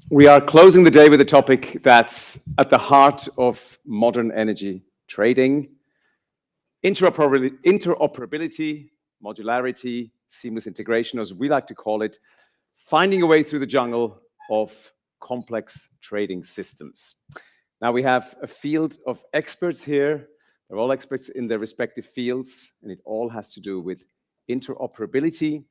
We are closing the day with a topic that's at the heart of modern energy trading: interoperability, modularity, seamless integration, as we like to call it, finding a way through the jungle of complex trading systems. Now we have a field of experts here. They're all experts in their respective fields, and it all has to do with interoperability.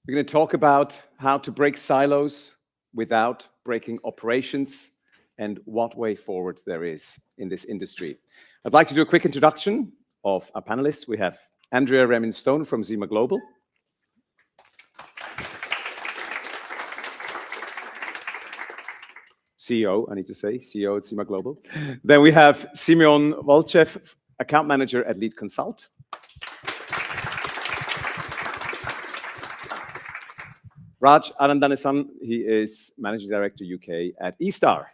We're going to talk about how to break silos without breaking operations and what way forward there is in this industry. I'd like to do a quick introduction of our panelists. We have Andrea Remin-Stone from Zima Global. CEO, I need to say, CEO at Zima Global. Then we have Simeon Volchev, account manager at Lead Consult. Raj Arandanasan, he is Managing Director UK at eStar.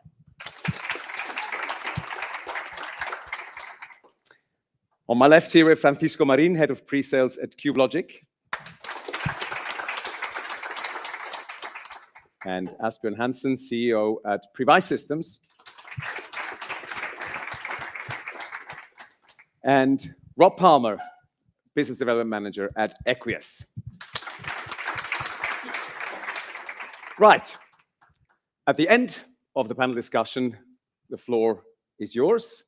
On my left here, we have Francisco Marin, Head of Pre-Sales at CubeLogic. And Asbjørn Hansen, CEO at Previse Systems. And Rob Palmer, Business Development Manager at Equius. Right. At the end of the panel discussion, the floor is yours.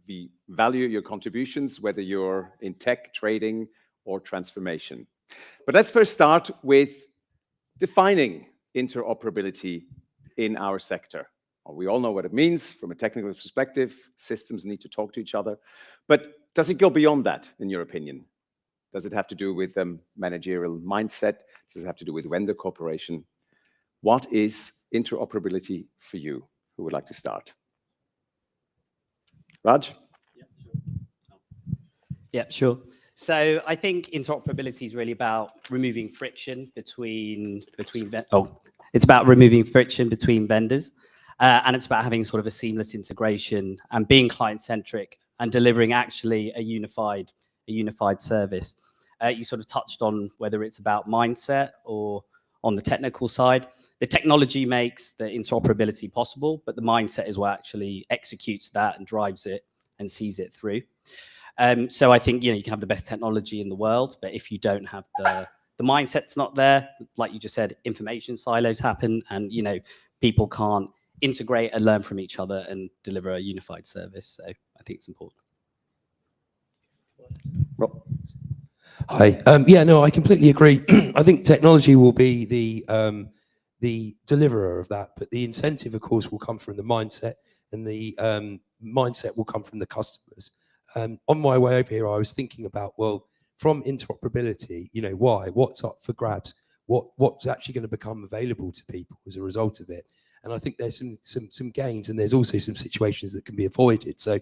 We value your contributions, whether you're in tech, trading, or transformation. But let's first start with defining interoperability in our sector. Well, we all know what it means from a technical perspective. Systems need to talk to each other. But does it go beyond that, in your opinion? Does it have to do with managerial mindset? Does it have to do with vendor cooperation? What is interoperability for you? Who would like to start? Raj? Yeah, sure. So I think interoperability is really about removing friction between vendors, and it's about having sort of a seamless integration and being client-centric and delivering actually a unified service. You sort of touched on whether it's about mindset or on the technical side. The technology makes the interoperability possible, but the mindset is what actually executes that and drives it and sees it through. So I think, you can have the best technology in the world, but if you don't have the mindset's not there, like you just said, information silos happen, and people can't integrate and learn from each other and deliver a unified service. So I think it's important. Rob? Hi. Yeah, no, I completely agree. I think technology will be the deliverer of that, but the incentive, of course, will come from the mindset, and the mindset will come from the customers. On my way over here, I was thinking about, well, from interoperability, why? What's up for grabs? What's actually going to become available to people as a result of it? And I think there's some gains, and there's also some situations that can be avoided. So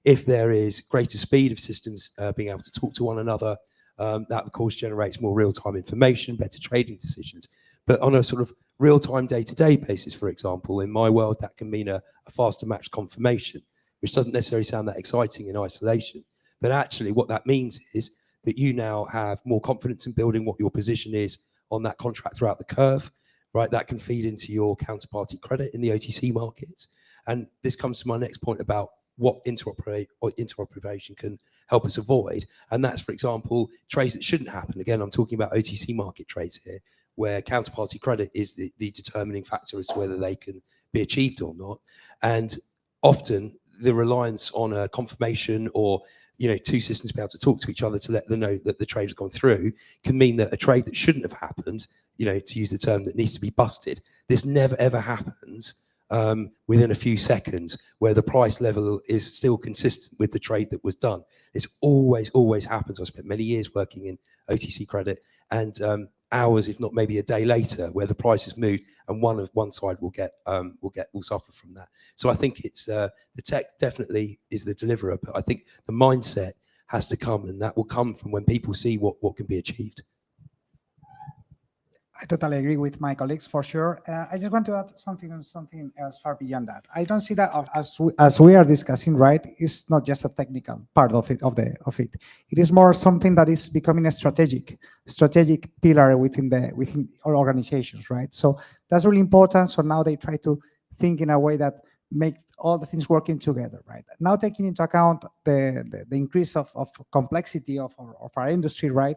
if there is greater speed of systems being able to talk to one another, that of course generates more real-time information, better trading decisions. But on a sort of real-time day-to-day basis, for example, in my world, that can mean a faster match confirmation, which doesn't necessarily sound that exciting in isolation. But actually what that means is that you now have more confidence in building what your position is on that contract throughout the curve, right? That can feed into your counterparty credit in the OTC markets. And this comes to my next point about what interoperation can help us avoid. And that's, for example, trades that shouldn't happen. Again, I'm talking about OTC market trades here, where counterparty credit is the determining factor as to whether they can be achieved or not. And often the reliance on a confirmation or two systems to be able to talk to each other to let them know that the trade has gone through can mean that a trade that shouldn't have happened, to use the term, that needs to be busted, this never ever happens within a few seconds, where the price level is still consistent with the trade that was done. This always happens. I spent many years working in OTC credit, and hours, if not maybe a day later, where the price has moved and one side will suffer from that. So I think it's the tech definitely is the deliverer, but I think the mindset has to come, and that will come from when people see what can be achieved. I totally agree with my colleagues for sure. I just want to add something else far beyond that. I don't see that as we are discussing, right? It's not just a technical part of it. It is more something that is becoming a strategic pillar within our organizations, right? So that's really important. So now they try to think in a way that make all the things working together, right? Now taking into account the increase of complexity of our industry, right?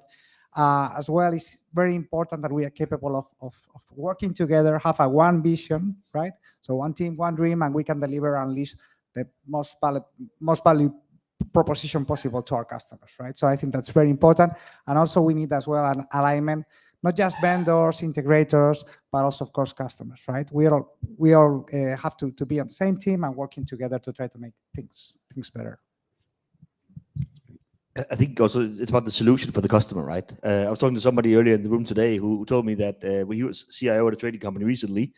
As well, it's very important that we are capable of working together, have a one vision, right? So one team, one dream, and we can deliver and unleash the most value proposition possible to our customers, right? So I think that's very important. And also we need as well an alignment, not just vendors, integrators, but also of course customers, right? We all have to be on the same team and working together to try to make things better. I think also it's about the solution for the customer, right? I was talking to somebody earlier in the room today who told me that he was CIO at a trading company recently,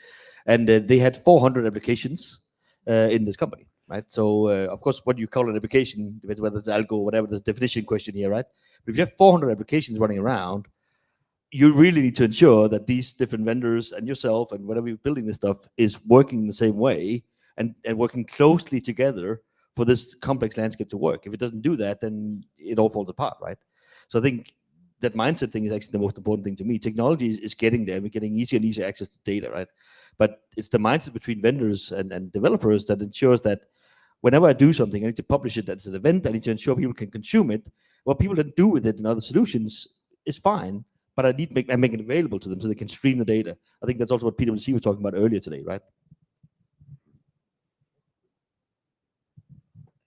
and they had 400 applications in this company, right? So of course, what you call an application depends whether it's algo or whatever the definition question here, right? But if you have 400 applications running around, you really need to ensure that these different vendors and yourself and whatever you're building this stuff is working in the same way and working closely together for this complex landscape to work. If it doesn't do that, then it all falls apart, right? So I think that mindset thing is actually the most important thing to me. Technology is getting there. We're getting easier and easier access to data, right? But it's the mindset between vendors and developers that ensures that whenever I do something, I need to publish it as an event. I need to ensure people can consume it. What people can do with it in other solutions is fine, but I need to make it available to them so they can stream the data. I think that's also what PwC was talking about earlier today, right?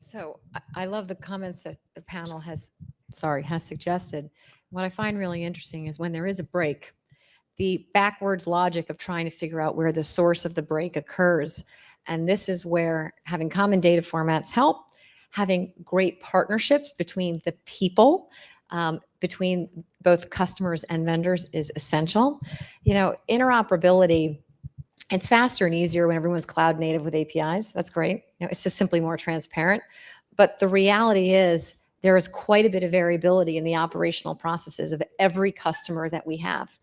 So I love the comments that the panel has suggested. What I find really interesting is when there is a break, the backwards logic of trying to figure out where the source of the break occurs. And this is where having common data formats help, having great partnerships between the people, between both customers and vendors is essential. You know, interoperability, it's faster and easier when everyone's cloud native with APIs. That's great. You know, it's just simply more transparent. But the reality is there is quite a bit of variability in the operational processes of every customer that we have.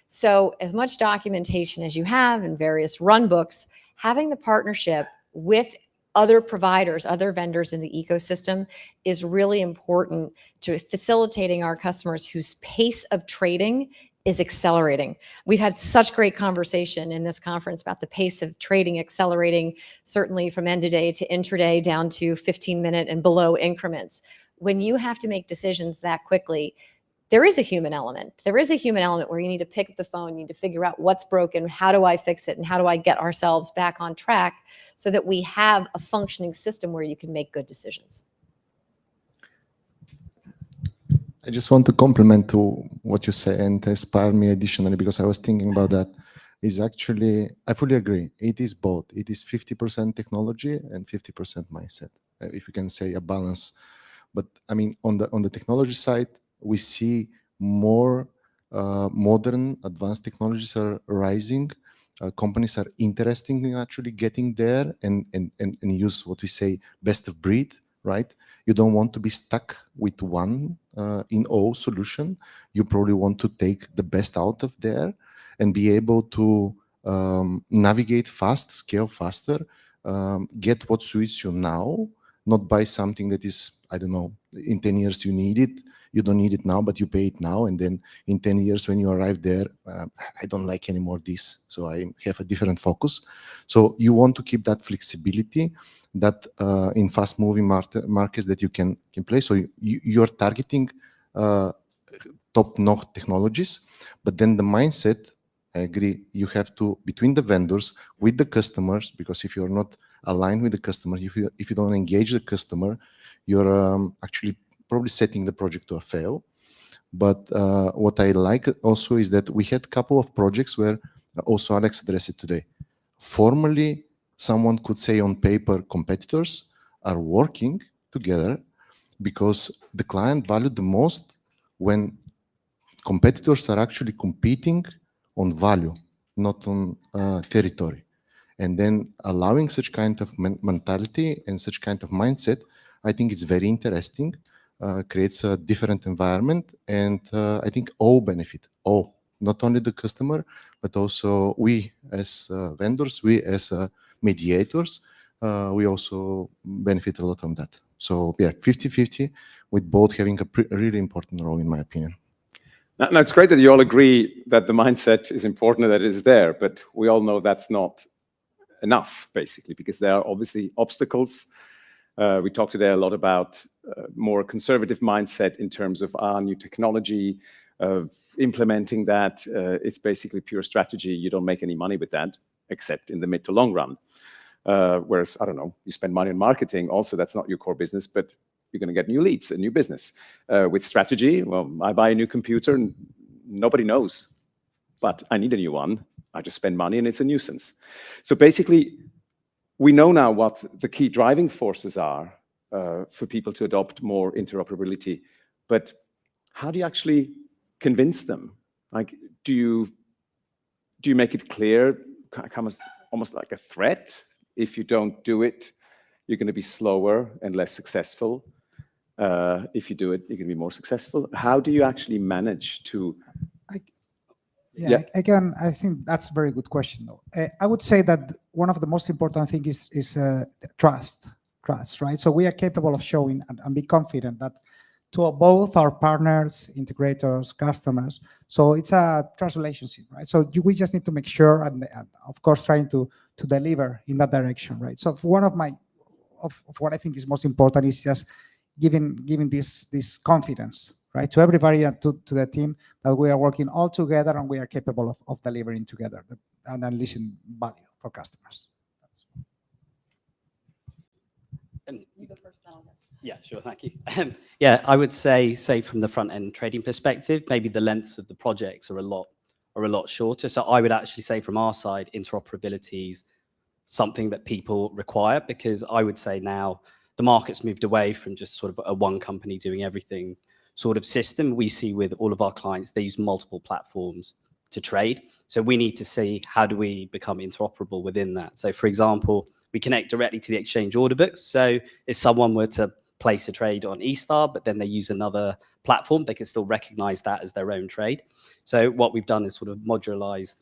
So as much documentation as you have in various run books, having the partnership with other providers, other vendors in the ecosystem is really important to facilitating our customers whose pace of trading is accelerating. We've had such great conversation in this conference about the pace of trading accelerating, certainly from end of day to intraday down to 15-minute and below increments. When you have to make decisions that quickly, there is a human element. There is a human element where you need to pick up the phone, you need to figure out what's broken, how do I fix it, and how do I get ourselves back on track so that we have a functioning system where you can make good decisions. I just want to complement to what you say and inspire me additionally, because I was thinking about that, is actually, I fully agree. It is both. It is 50% technology and 50% mindset, if you can say a balance. But I mean, on the technology side, we see more modern advanced technologies are rising. Companies are interested in actually getting there and use what we say best of breed, right? You don't want to be stuck with one in-all solution. You probably want to take the best out of there and be able to navigate fast, scale faster, get what suits you now, not buy something that is, I don't know, in 10 years you need it. You don't need it now, but you pay it now. And then in 10 years when you arrive there, I don't like anymore this. So I have a different focus. So you want to keep that flexibility that in fast moving markets that you can play. So you're targeting top-notch technologies, but then the mindset, I agree, you have to, between the vendors, with the customers, because if you're not aligned with the customer, if you don't engage the customer, you're actually probably setting the project to a fail. But what I like also is that we had a couple of projects where also Alex addressed it today. Formally, someone could say on paper, competitors are working together because the client valued the most when competitors are actually competing on value, not on territory. And then allowing such kind of mentality and such kind of mindset, I think it's very interesting, creates a different environment, and I think all benefit, all. not only the customer, but also we as vendors, we as mediators, we also benefit a lot from that. So yeah, 50-50, with both having a really important role, in my opinion. Now, it's great that you all agree that the mindset is important and that it is there, but we all know that's not enough, basically, because there are obviously obstacles. We talked today a lot about more conservative mindset in terms of new technology, implementing that. It's basically pure strategy. You don't make any money with that, except in the mid to long run. Whereas, I don't know, you spend money on marketing, also that's not your core business, but you're going to get new leads, a new business. With strategy, well, I buy a new computer and nobody knows, but I need a new one. I just spend money and it's a nuisance. So basically, we know now what the key driving forces are for people to adopt more interoperability, but how do you actually convince them? Like, do you make it clear, almost like a threat? If you don't do it, you're going to be slower and less successful. If you do it, you're going to be more successful. How do you actually manage to? Yeah, again, I think that's a very good question, though. I would say that one of the most important things is trust, right? So we are capable of showing and be confident that to both our partners, integrators, customers. So it's a trust relationship, right? So we just need to make sure, and of course, trying to deliver in that direction, right? So one of what I think is most important is just giving this confidence, right, to everybody and to the team that we are working all together and we are capable of delivering together and unleashing value for customers. You go first, then I'll go. Yeah, sure, thank you. Yeah, I would say from the front end trading perspective, maybe the lengths of the projects are a lot shorter. So I would actually say from our side, interoperability is something that people require, because I would say now the market's moved away from just sort of a one company doing everything sort of system. We see with all of our clients, they use multiple platforms to trade. So we need to see how do we become interoperable within that. So for example, we connect directly to the exchange order books. So if someone were to place a trade on eStar, but then they use another platform, they can still recognize that as their own trade. So what we've done is sort of modularized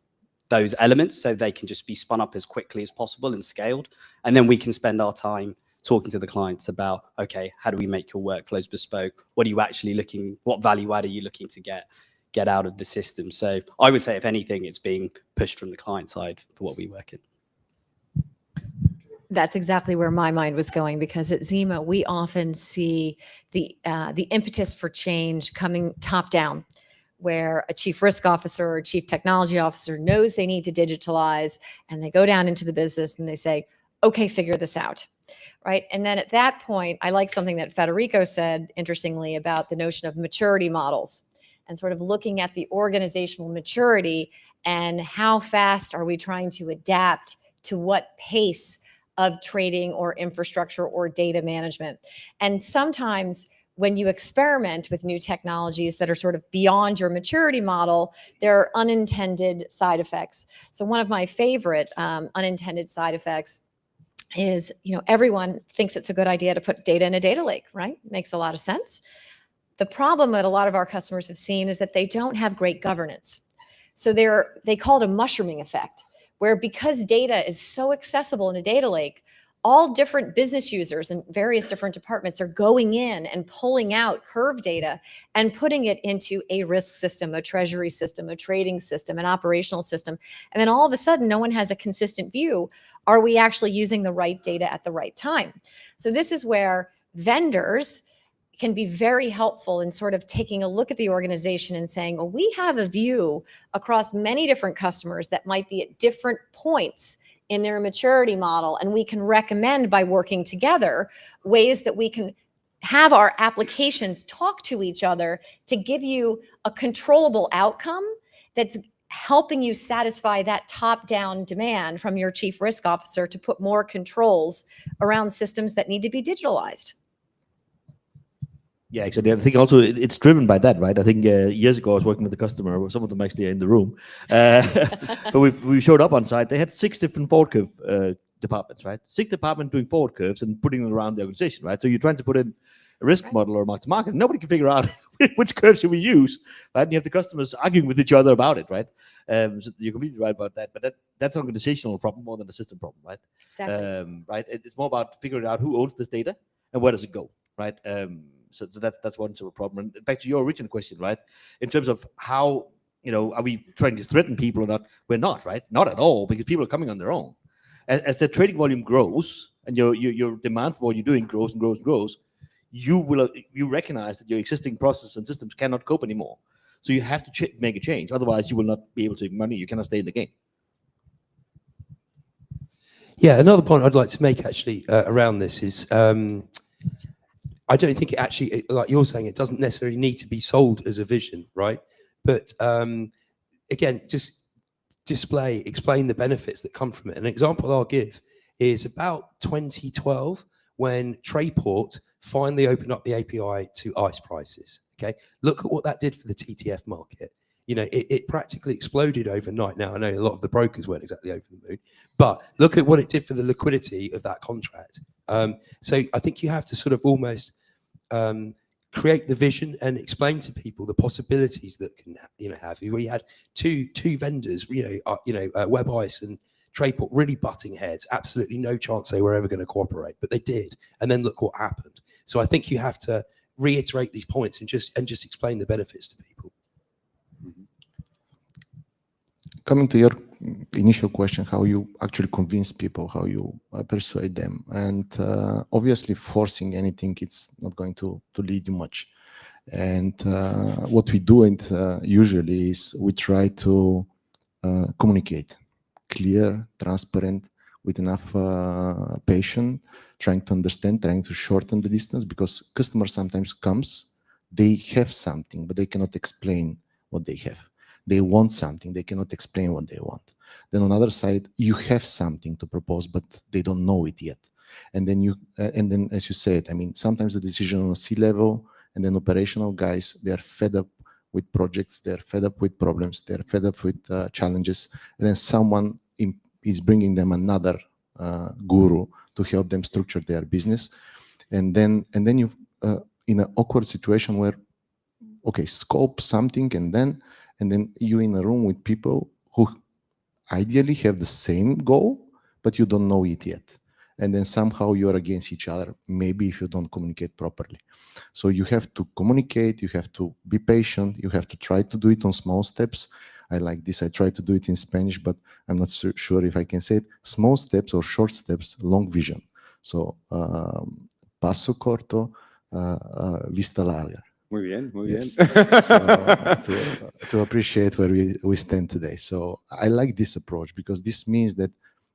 those elements so they can just be spun up as quickly as possible and scaled. And then we can spend our time talking to the clients about, okay, how do we make your workflows bespoke? What are you actually what value add are you looking to get out of the system? So I would say, if anything, it's being pushed from the client side for what we work in. That's exactly where my mind was going, because at Zima, we often see the impetus for change coming top down, where a chief risk officer or chief technology officer knows they need to digitalize, and they go down into the business and they say, okay, figure this out. Right. And then at that point, I like something that Federico said, interestingly, about the notion of maturity models and sort of looking at the organizational maturity and how fast are we trying to adapt to what pace of trading or infrastructure or data management. And sometimes when you experiment with new technologies that are sort of beyond your maturity model, there are unintended side effects. So one of my favorite unintended side effects is, everyone thinks it's a good idea to put data in a data lake, right? Makes a lot of sense. The problem that a lot of our customers have seen is that they don't have great governance. So they call it a mushrooming effect, where because data is so accessible in a data lake, all different business users and various different departments are going in and pulling out curve data and putting it into a risk system, a treasury system, a trading system, an operational system. And then all of a sudden, no one has a consistent view. Are we actually using the right data at the right time? So this is where vendors can be very helpful in sort of taking a look at the organization and saying, well, we have a view across many different customers that might be at different points in their maturity model. And we can recommend, by working together, ways that we can have our applications talk to each other to give you a controllable outcome that's helping you satisfy that top-down demand from your chief risk officer to put more controls around systems that need to be digitalized. Yeah, exactly. I think also it's driven by that, right? I think years ago I was working with a customer, some of them actually are in the room, but we showed up on site. They had 6 different forward curve departments, right? 6 departments doing forward curves and putting them around the organization, right? So you're trying to put in a risk model or mark to market. Nobody can figure out which curve should we use, right? And you have the customers arguing with each other about it, right? So you're completely right about that, but that's an organizational problem more than a system problem, right? Exactly. Right? It's more about figuring out who owns this data and where does it go, right? So that's one sort of problem. And back to your original question, right? In terms of how, are we trying to threaten people or not? We're not, right? Not at all, because people are coming on their own. As the trading volume grows and your demand for what you're doing grows and grows and grows, you recognize that your existing processes and systems cannot cope anymore. So you have to make a change. Otherwise, you will not be able to make money. You cannot stay in the game. Yeah, another point I'd like to make actually around this is I don't think it actually, like you're saying, it doesn't necessarily need to be sold as a vision, right? But again, just explain the benefits that come from it. An example I'll give is about 2012 when Trayport finally opened up the API to ICE prices. Okay, look at what that did for the TTF market. It practically exploded overnight. Now, I know a lot of the brokers weren't exactly over the moon, but look at what it did for the liquidity of that contract. So I think you have to sort of almost create the vision and explain to people the possibilities that can have. We had two vendors, Web Ice and Trayport, really butting heads. Absolutely no chance they were ever going to cooperate, but they did. And then look what happened. So I think you have to reiterate these points and just explain the benefits to people. Coming to your initial question, how you actually convince people, how you persuade them, and obviously forcing anything, it's not going to lead you much. And what we do usually is we try to communicate clear, transparent, with enough patience, trying to understand, trying to shorten the distance, because customer sometimes comes, they have something, but they cannot explain what they have. They want something, they cannot explain what they want. Then on the other side, you have something to propose, but they don't know it yet. And then as you said, I mean, sometimes the decision on a C-level and then operational guys, they are fed up with projects, they're fed up with problems, they're fed up with challenges, and then someone is bringing them another guru to help them structure their business. And then you in an awkward situation where, okay, scope something, and then you're in a room with people who ideally have the same goal, but you don't know it yet. And then somehow you're against each other, maybe if you don't communicate properly. So you have to communicate, you have to be patient, you have to try to do it on small steps. I like this, I try to do it in Spanish, but I'm not sure if I can say it. Small steps or short steps, long vision. So paso corto, vista larga. Muy bien, muy Yes. bien. So, to appreciate where we stand today. So I like this approach, because this means that,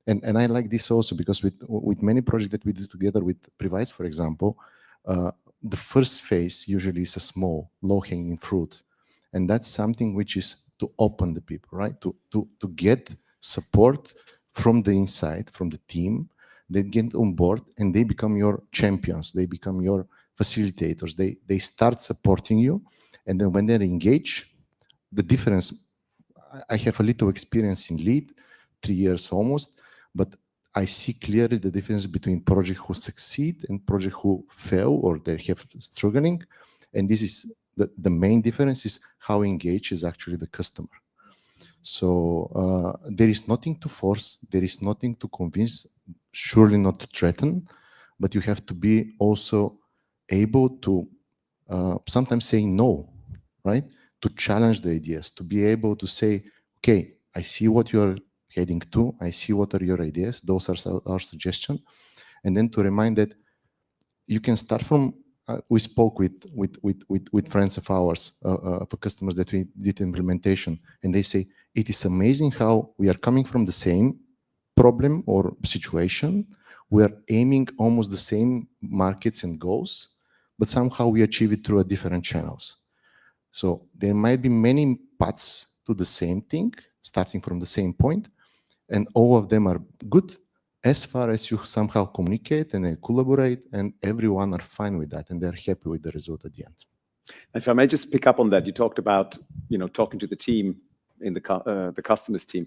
and I like this also because with many projects that we do together with Previse, for example, the first phase usually is a small, low-hanging fruit. And that's something which is to open the people, right? To get support from the inside, from the team. They get on board and they become your champions. They become your facilitators. They start supporting you. And then when they're engaged, the difference, I have a little experience in lead, 3 years almost, but I see clearly the difference between projects who succeed and projects who fail or they have struggling. And this is the main difference is how engaged is actually the customer. So there is nothing to force, there is nothing to convince, surely not to threaten, but you have to be also able to sometimes say no, right? To challenge the ideas, to be able to say, okay, I see what you're heading to, I see what are your ideas, those are our suggestions, and then to remind that you can start from, we spoke with friends of ours, for customers that we did implementation, and they say, it is amazing how we are coming from the same problem or situation, we are aiming almost the same markets and goals, but somehow we achieve it through different channels. So there might be many paths to the same thing, starting from the same point, and all of them are good as far as you somehow communicate and collaborate, and everyone are fine with that, and they're happy with the result at the end. If I may just pick up on that, you talked about, talking to the team in the customers team.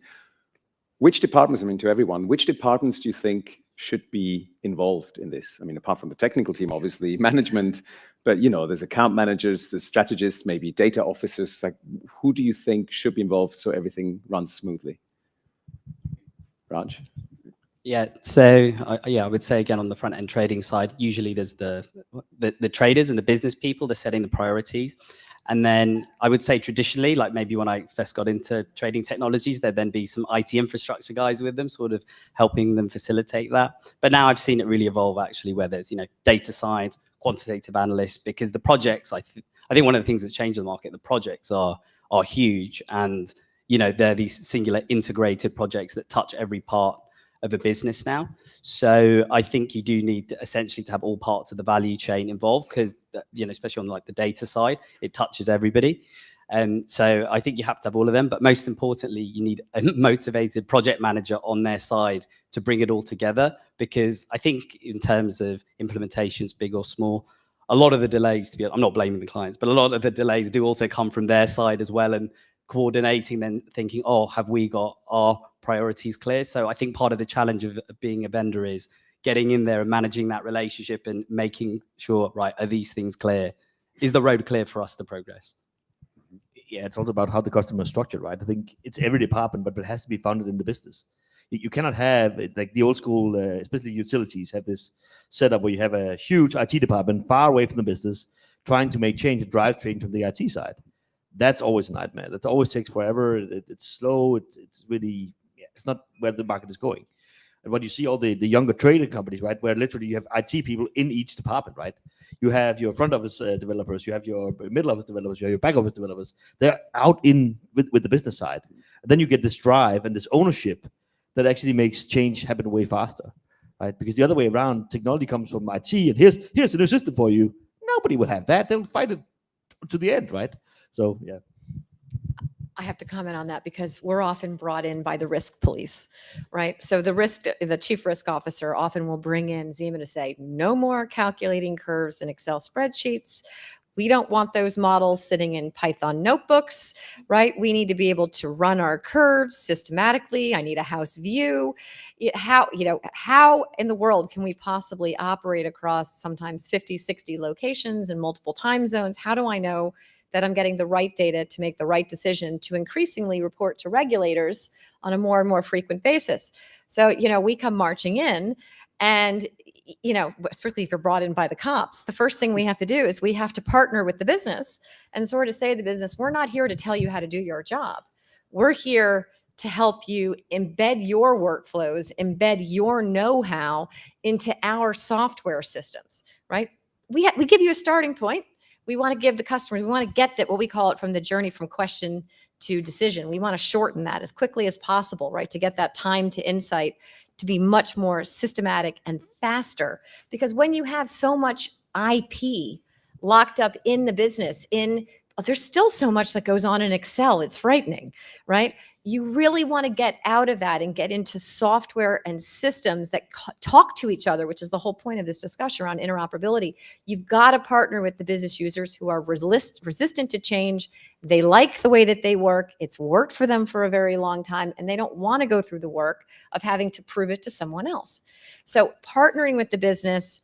Which departments, I mean, to everyone, which departments do you think should be involved in this? I mean, apart from the technical team, obviously, management, but there's account managers, there's strategists, maybe data officers. Like, who do you think should be involved so everything runs smoothly? Raj? Yeah, so I would say again on the front end trading side, usually there's the traders and the business people, they're setting the priorities. And then I would say traditionally, like maybe when I first got into trading technologies, there'd then be some IT infrastructure guys with them, sort of helping them facilitate that. But now I've seen it really evolve actually, where there's, data side, quantitative analysts, because the projects, I think one of the things that's changed in the market, the projects are huge. And, they're these singular integrated projects that touch every part of a business now. So I think you do need essentially to have all parts of the value chain involved, because especially on like the data side, it touches everybody. And so I think you have to have all of them, but most importantly, you need a motivated project manager on their side to bring it all together. Because I think in terms of implementations, big or small, a lot of the delays, I'm not blaming the clients, but a lot of the delays do also come from their side as well, and coordinating, then thinking, have we got our priorities clear? So I think part of the challenge of being a vendor is getting in there and managing that relationship and making sure, right, are these things clear? Is the road clear for us to progress? Yeah, it's all about how the customer is structured, right? I think it's every department, but it has to be founded in the business. You cannot have it like the old school, especially utilities, have this setup where you have a huge IT department far away from the business, trying to make change and drive change from the IT side. That's always a nightmare. That always takes forever. It's slow. It's really, it's not where the market is going. And when you see all the younger trading companies, right, where literally you have IT people in each department, right? You have your front office developers, you have your middle office developers, you have your back office developers. They're out with the business side. And then you get this drive and this ownership that actually makes change happen way faster, right? Because the other way around, technology comes from IT, and here's a new system for you. Nobody will have that. They'll fight it to the end, right? So, yeah. I have to comment on that because we're often brought in by the risk police, right? So the chief risk officer often will bring in Zima to say, no more calculating curves in Excel spreadsheets. We don't want those models sitting in Python notebooks, right? We need to be able to run our curves systematically. I need a house view. How in the world can we possibly operate across sometimes 50, 60 locations in multiple time zones? How do I know that I'm getting the right data to make the right decision to increasingly report to regulators on a more and more frequent basis? So, we come marching in and, especially if you're brought in by the cops, the first thing we have to do is we have to partner with the business and sort of say to the business, we're not here to tell you how to do your job. We're here to help you embed your workflows, embed your know-how into our software systems, right? We give you a starting point. We want to give the customers, we want to get that, what we call it, from the journey from question to decision. We want to shorten that as quickly as possible, right? To get that time to insight to be much more systematic and faster. Because when you have so much IP locked up in the business, there's still so much that goes on in Excel. It's frightening, right? You really want to get out of that and get into software and systems that talk to each other, which is the whole point of this discussion around interoperability. You've got to partner with the business users who are resistant to change. They like the way that they work. It's worked for them for a very long time, and they don't want to go through the work of having to prove it to someone else. So partnering with the business,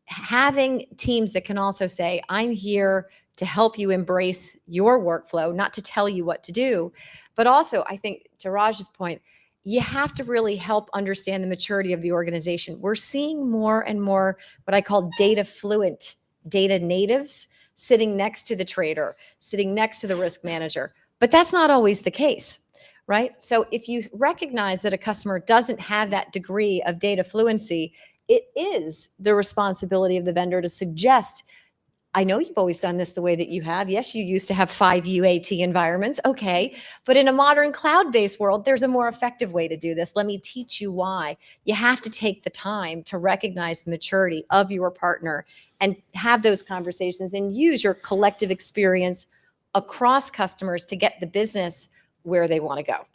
having teams that can also say, I'm here to help you embrace your workflow, not to tell you what to do. But also, I think, to Raj's point, you have to really help understand the maturity of the organization. We're seeing more and more what I call data fluent, data natives sitting next to the trader, sitting next to the risk manager. But that's not always the case, right? So if you recognize that a customer doesn't have that degree of data fluency, it is the responsibility of the vendor to suggest, I know you've always done this the way that you have. Yes, you used to have 5 UAT environments. Okay. But in a modern cloud-based world, there's a more effective way to do this. Let me teach you why. You have to take the time to recognize the maturity of your partner and have those conversations and use your collective experience across customers to get the business where they want to go.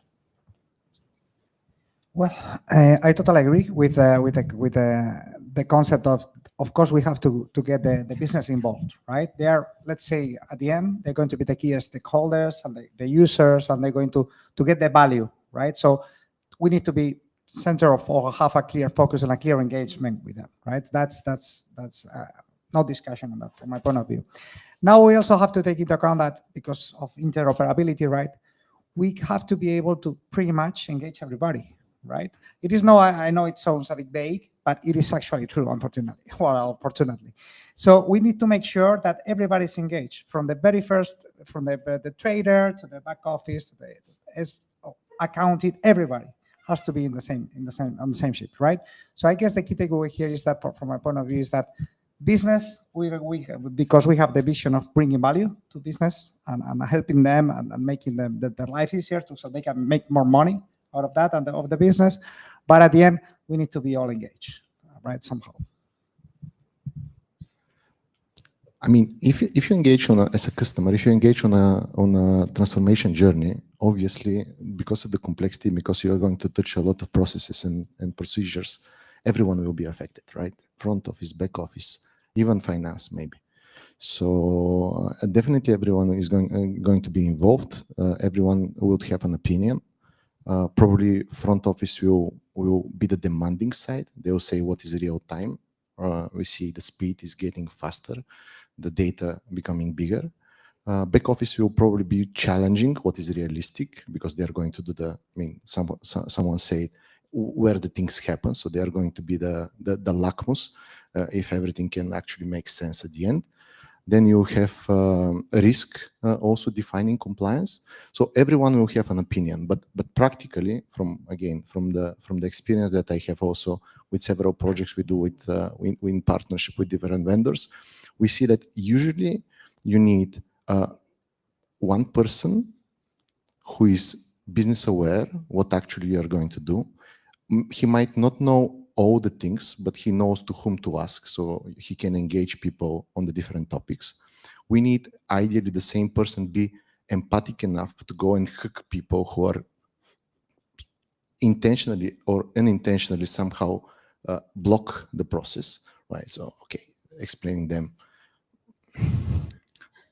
Well, I totally agree with the concept of course, we have to get the business involved, right? They are, let's say, at the end, they're going to be the key stakeholders and the users, and they're going to get the value, right? So we need to be center of or have a clear focus and a clear engagement with them, right? That's no discussion on that from my point of view. Now we also have to take into account that because of interoperability, right, we have to be able to pretty much engage everybody, right? It is no, I know it sounds a bit vague, but it is actually true, unfortunately. Well, fortunately. So we need to make sure that everybody's engaged from the very first, from the trader to the back office, to the accounting, everybody has to be on the same ship, right? So I guess the key takeaway here is that, from my point of view, is that business, because we have the vision of bringing value to business and helping them and making them their life easier so they can make more money out of that and of the business. But at the end, we need to be all engaged, right? Somehow. I mean, if you engage as a customer, if you engage on a transformation journey, obviously, because of the complexity, because you are going to touch a lot of processes and procedures, everyone will be affected, right? Front office, back office, even finance, maybe. So definitely everyone is going to be involved. Everyone will have an opinion. Probably front office will be the demanding side. They will say what is real time. We see the speed is getting faster, the data becoming bigger. Back office will probably be challenging what is realistic, because they are going to do someone said where the things happen. So they are going to be the lackmus if everything can actually make sense at the end. Then you have risk also defining compliance. So everyone will have an opinion, but practically, from the experience that I have also with several projects we do in partnership with different vendors, we see that usually you need one person who is business aware what actually you are going to do. He might not know all the things, but he knows to whom to ask, so he can engage people on the different topics. We need ideally the same person be empathic enough to go and hook people who are intentionally or unintentionally somehow block the process, right? So, okay, explaining them.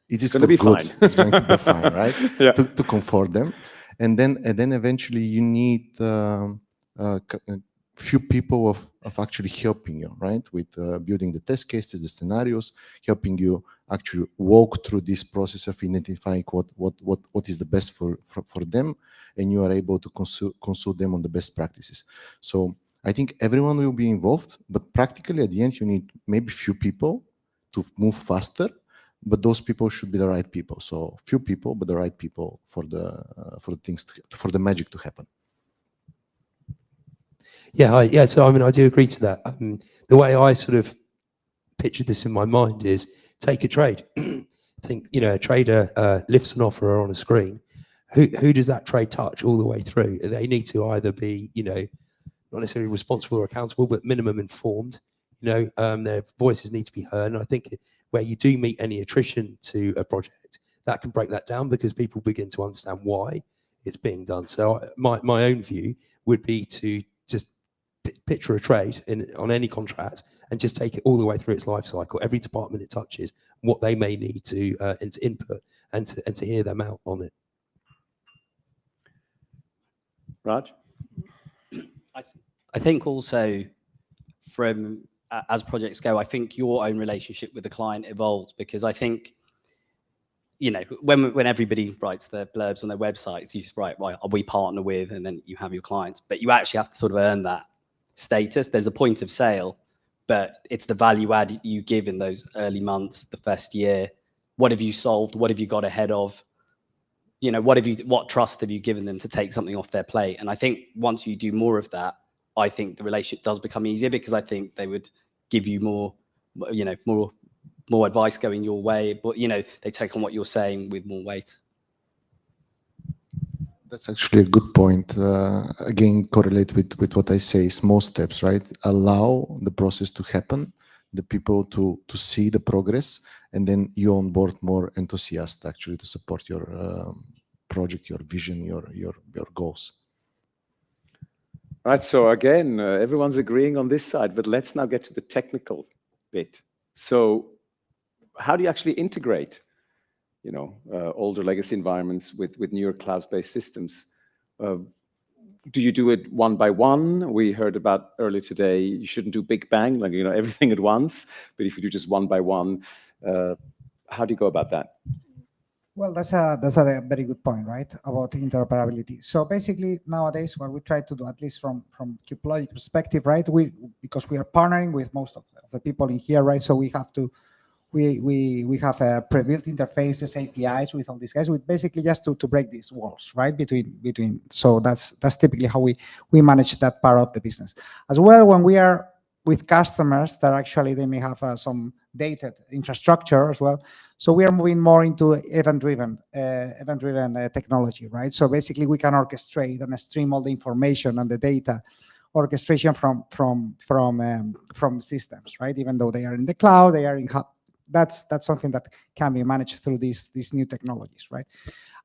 It is going to be good. fine. It's going to be fine, right? Yeah. To comfort them, and then eventually you need few people of actually helping you, right? With building the test cases, the scenarios, helping you actually walk through this process of identifying what is the best for them, and you are able to consult them on the best practices. So I think everyone will be involved, but practically at the end you need maybe few people to move faster, but those people should be the right people. So few people, but the right people for the things for the magic to happen. Yeah, so I mean, I do agree to that. The way I sort of pictured this in my mind is take a trade. Think, a trader lifts an offer on a screen. Who does that trade touch all the way through? They need to either be, not necessarily responsible or accountable, but minimum informed. Their voices need to be heard. And I think where you do meet any attrition to a project, that can break that down, because people begin to understand why it's being done. So my own view would be to just picture a trade on any contract and just take it all the way through its life cycle, every department it touches, what they may need to input and to hear them out on it. Raj? I think also from as projects go, I think your own relationship with the client evolves, because I think, when everybody writes their blurbs on their websites, you just write, right, we partner with, and then you have your clients, but you actually have to sort of earn that status. There's a point of sale, but it's the value add you give in those early months, the first year. What have you solved? What have you got ahead of? What trust have you given them to take something off their plate? And I think once you do more of that, I think the relationship does become easier, because I think they would give you more advice going your way, but they take on what you're saying with more weight. That's actually a good point. Again, correlate with what I say, small steps, right? Allow the process to happen, the people to see the progress, and then you onboard more enthusiasts actually to support your project, your vision, your goals. Right, so again, everyone's agreeing on this side, but let's now get to the technical bit. So how do you actually integrate, older legacy environments with newer cloud-based systems? do you do it one by one? We heard about earlier today, you shouldn't do big bang, like, everything at once. But if you do just one by one, how do you go about that? Well, that's a very good point, right? About interoperability. So basically, nowadays, what we try to do, at least from QPlogic perspective, right? Because we are partnering with most of the people in here, right? So we have to we have pre-built interfaces, APIs with all these guys. We basically just to break these walls, right? Between. So that's typically how we manage that part of the business. As well, when we are with customers that actually they may have some dated infrastructure as well. So we are moving more into event-driven technology, right? So basically we can orchestrate and stream all the information and the data orchestration from systems, right? Even though they are in the cloud, they are in hub. That's something that can be managed through these new technologies, right?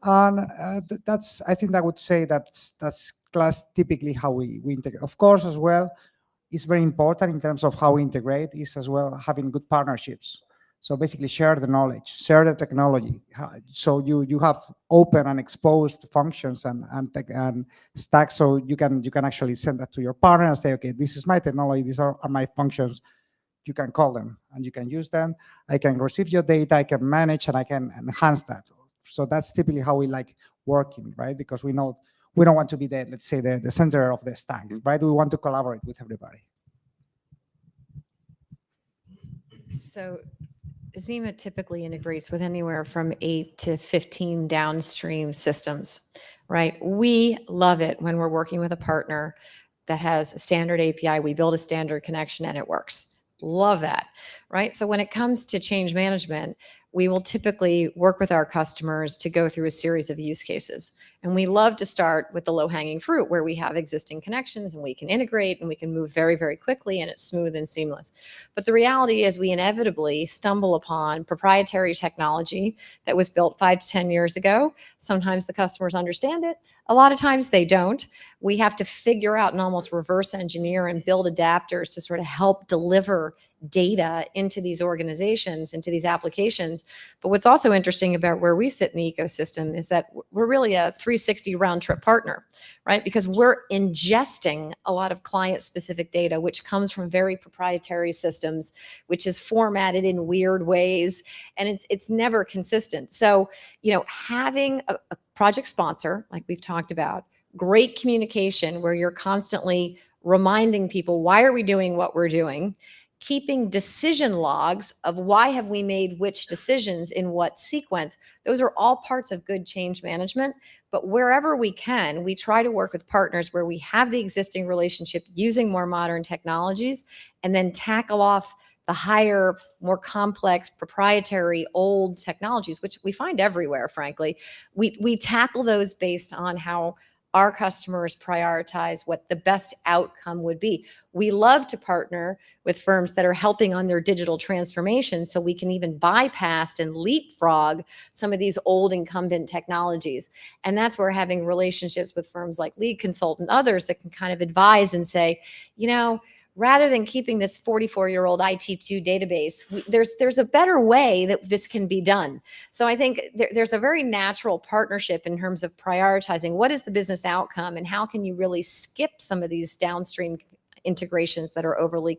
And I think I would say that's typically how we integrate. Of course, as well, it's very important in terms of how we integrate is as well having good partnerships. So basically share the knowledge, share the technology. So you have open and exposed functions and stacks. So you can actually send that to your partner and say, okay, this is my technology. These are my functions. You can call them and you can use them. I can receive your data. I can manage and I can enhance that. So that's typically how we like working, right? Because we know we don't want to be let's say the center of the stack, right? We want to collaborate with everybody. So Zima typically integrates with anywhere from 8 to 15 downstream systems, right? We love it when we're working with a partner that has a standard API. We build a standard connection and it works. Love that, right? So when it comes to change management, we will typically work with our customers to go through a series of use cases. And we love to start with the low-hanging fruit where we have existing connections and we can integrate and we can move very, very quickly and it's smooth and seamless. But the reality is we inevitably stumble upon proprietary technology that was built 5 to 10 years ago. Sometimes the customers understand it. A lot of times they don't. We have to figure out and almost reverse engineer and build adapters to sort of help deliver data into these organizations, into these applications. But what's also interesting about where we sit in the ecosystem is that we're really a 360 round trip partner, right? Because we're ingesting a lot of client-specific data, which comes from very proprietary systems, which is formatted in weird ways, and it's never consistent. So, having a project sponsor, like we've talked about, great communication where you're constantly reminding people, why are we doing what we're doing? Keeping decision logs of why have we made which decisions in what sequence. Those are all parts of good change management. But wherever we can, we try to work with partners where we have the existing relationship using more modern technologies and then tackle off the higher, more complex, proprietary, old technologies, which we find everywhere, frankly. We tackle those based on how our customers prioritize what the best outcome would be. We love to partner with firms that are helping on their digital transformation so we can even bypass and leapfrog some of these old incumbent technologies. And that's where having relationships with firms like Lead Consult and others that can kind of advise and say, rather than keeping this 44-year-old IT2 database, there's a better way that this can be done. So I think there's a very natural partnership in terms of prioritizing what is the business outcome and how can you really skip some of these downstream integrations that are overly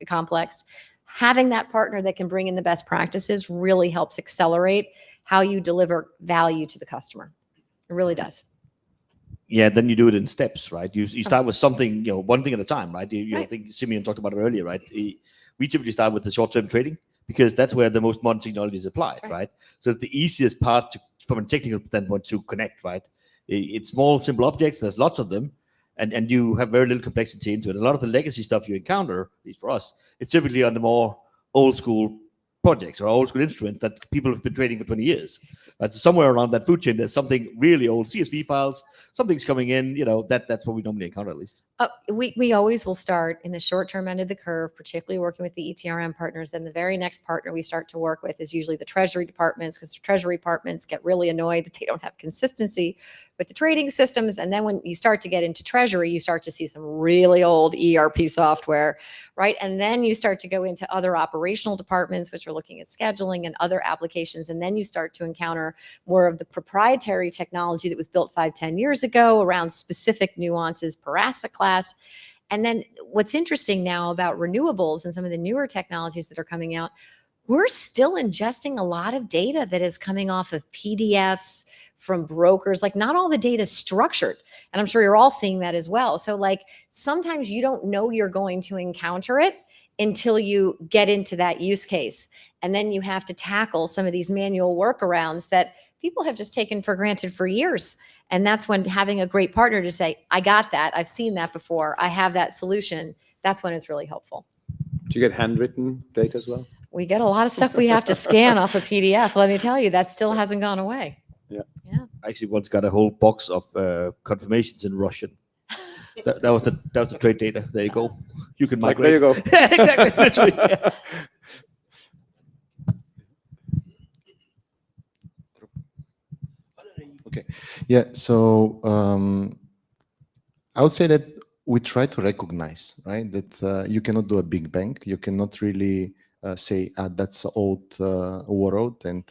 complex. Having that partner that can bring in the best practices really helps accelerate how you deliver value to the customer. It really does. Yeah, then you do it in steps, right? You start with something, one thing at a time, right? I think Simeon talked about it earlier, right? We typically start with the short-term trading because that's where the most modern technology is applied, right? So it's the easiest part from a technical standpoint to connect, right? It's small, simple objects. There's lots of them, and you have very little complexity into it. A lot of the legacy stuff you encounter, at least for us, it's typically on the more old school projects or old school instruments that people have been trading for 20 years. Right? So somewhere around that food chain, there's something really old, CSV files, something's coming in, that's what we normally encounter at least. We always will start in the short-term end of the curve, particularly working with the ETRM partners. And the very next partner we start to work with is usually the treasury departments, because the treasury departments get really annoyed that they don't have consistency with the trading systems. And then when you start to get into treasury, you start to see some really old ERP software, right? And then you start to go into other operational departments, which are looking at scheduling and other applications. And then you start to encounter more of the proprietary technology that was built 5-10 years ago around specific nuances per asset class. And then what's interesting now about renewables and some of the newer technologies that are coming out, we're still ingesting a lot of data that is coming off of PDFs from brokers. Like, not all the data is structured. And I'm sure you're all seeing that as well. So like, sometimes you don't know you're going to encounter it until you get into that use case. And then you have to tackle some of these manual workarounds that people have just taken for granted for years. And that's when having a great partner to say, I got that, I've seen that before, I have that solution, that's when it's really helpful. Do you get handwritten data as well? We get a lot of stuff we have to scan off a PDF. Let me tell you, that still hasn't gone away. Yeah. Yeah. I actually once got a whole box of confirmations in Russian. That was the trade data. There you go. You can Like, migrate. there you go. Exactly. Literally, yeah. Okay. Yeah. So I would say that we try to recognize, right, that you cannot do a big bang. You cannot really say that's an old world and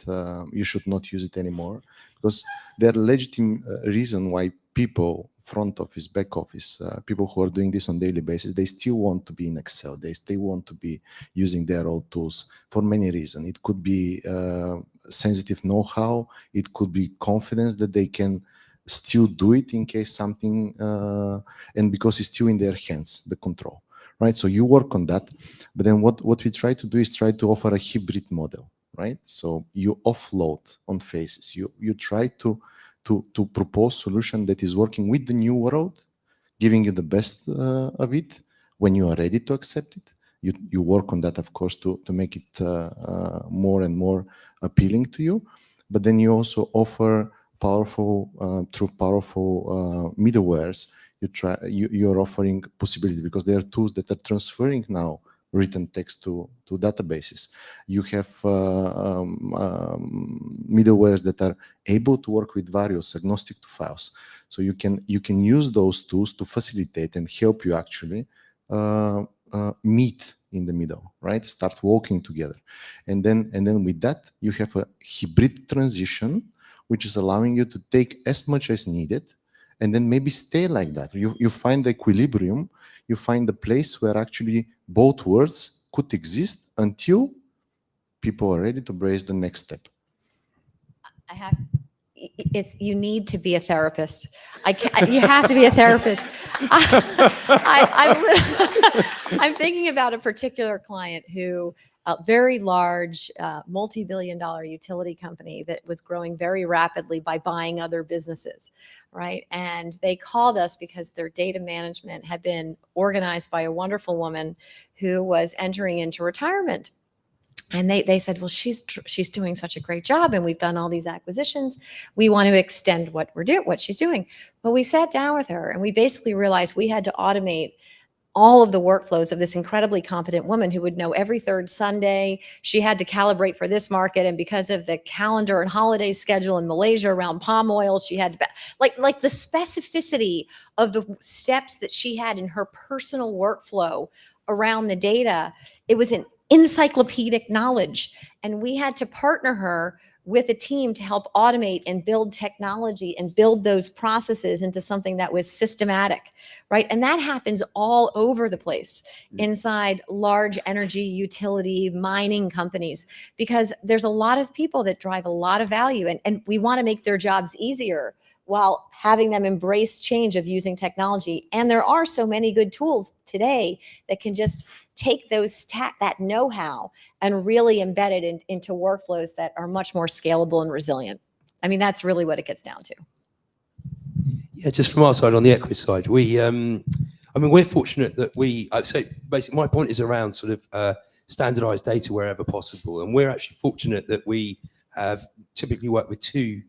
you should not use it anymore, because there are legitimate reason why people, front office, back office, people who are doing this on daily basis, they still want to be in Excel. They still want to be using their old tools for many reasons. It could be sensitive know-how. It could be confidence that they can still do it in case something, and because it's still in their hands, the control, right? So you work on that, but then what we try to do is try to offer a hybrid model, right? So you offload on phases. You try to propose solution that is working with the new world, giving you the best of it. When you are ready to accept it, you work on that, of course, to make it more and more appealing to you. But then you also offer powerful, through powerful middlewares. You're offering possibility, because there are tools that are transferring now written text to databases. You have middlewares that are able to work with various agnostic to files. So you can use those tools to facilitate and help you actually meet in the middle, right? Start walking together. And then with that, you have a hybrid transition, which is allowing you to take as much as needed, and then maybe stay like that. You find the equilibrium, you find the place where actually both worlds could exist until people are ready to brace the next step. You need to be a therapist. You have to be a therapist. I'm thinking about a particular client who, a very large, multi-billion-dollar utility company that was growing very rapidly by buying other businesses, right? And they called us because their data management had been organized by a wonderful woman who was entering into retirement. And they said, well, she's doing such a great job, and we've done all these acquisitions. We want to extend what she's doing. But we sat down with her, and we basically realized we had to automate all of the workflows of this incredibly competent woman who would know every third Sunday. She had to calibrate for this market, and because of the calendar and holiday schedule in Malaysia around palm oil, she had to like the specificity of the steps that she had in her personal workflow around the data. It was an encyclopedic knowledge, and we had to partner her with a team to help automate and build technology and build those processes into something that was systematic, right? And that happens all over the place inside large energy, utility, mining companies, because there's a lot of people that drive a lot of value, and we want to make their jobs easier while having them embrace change of using technology. And there are so many good tools today that can just take that know-how and really embed it into workflows that are much more scalable and resilient. I mean, that's really what it gets down to. Yeah, just from our side, on the Equus side, we're fortunate that so basically my point is around sort of standardized data wherever possible. And we're actually fortunate that we have typically worked with two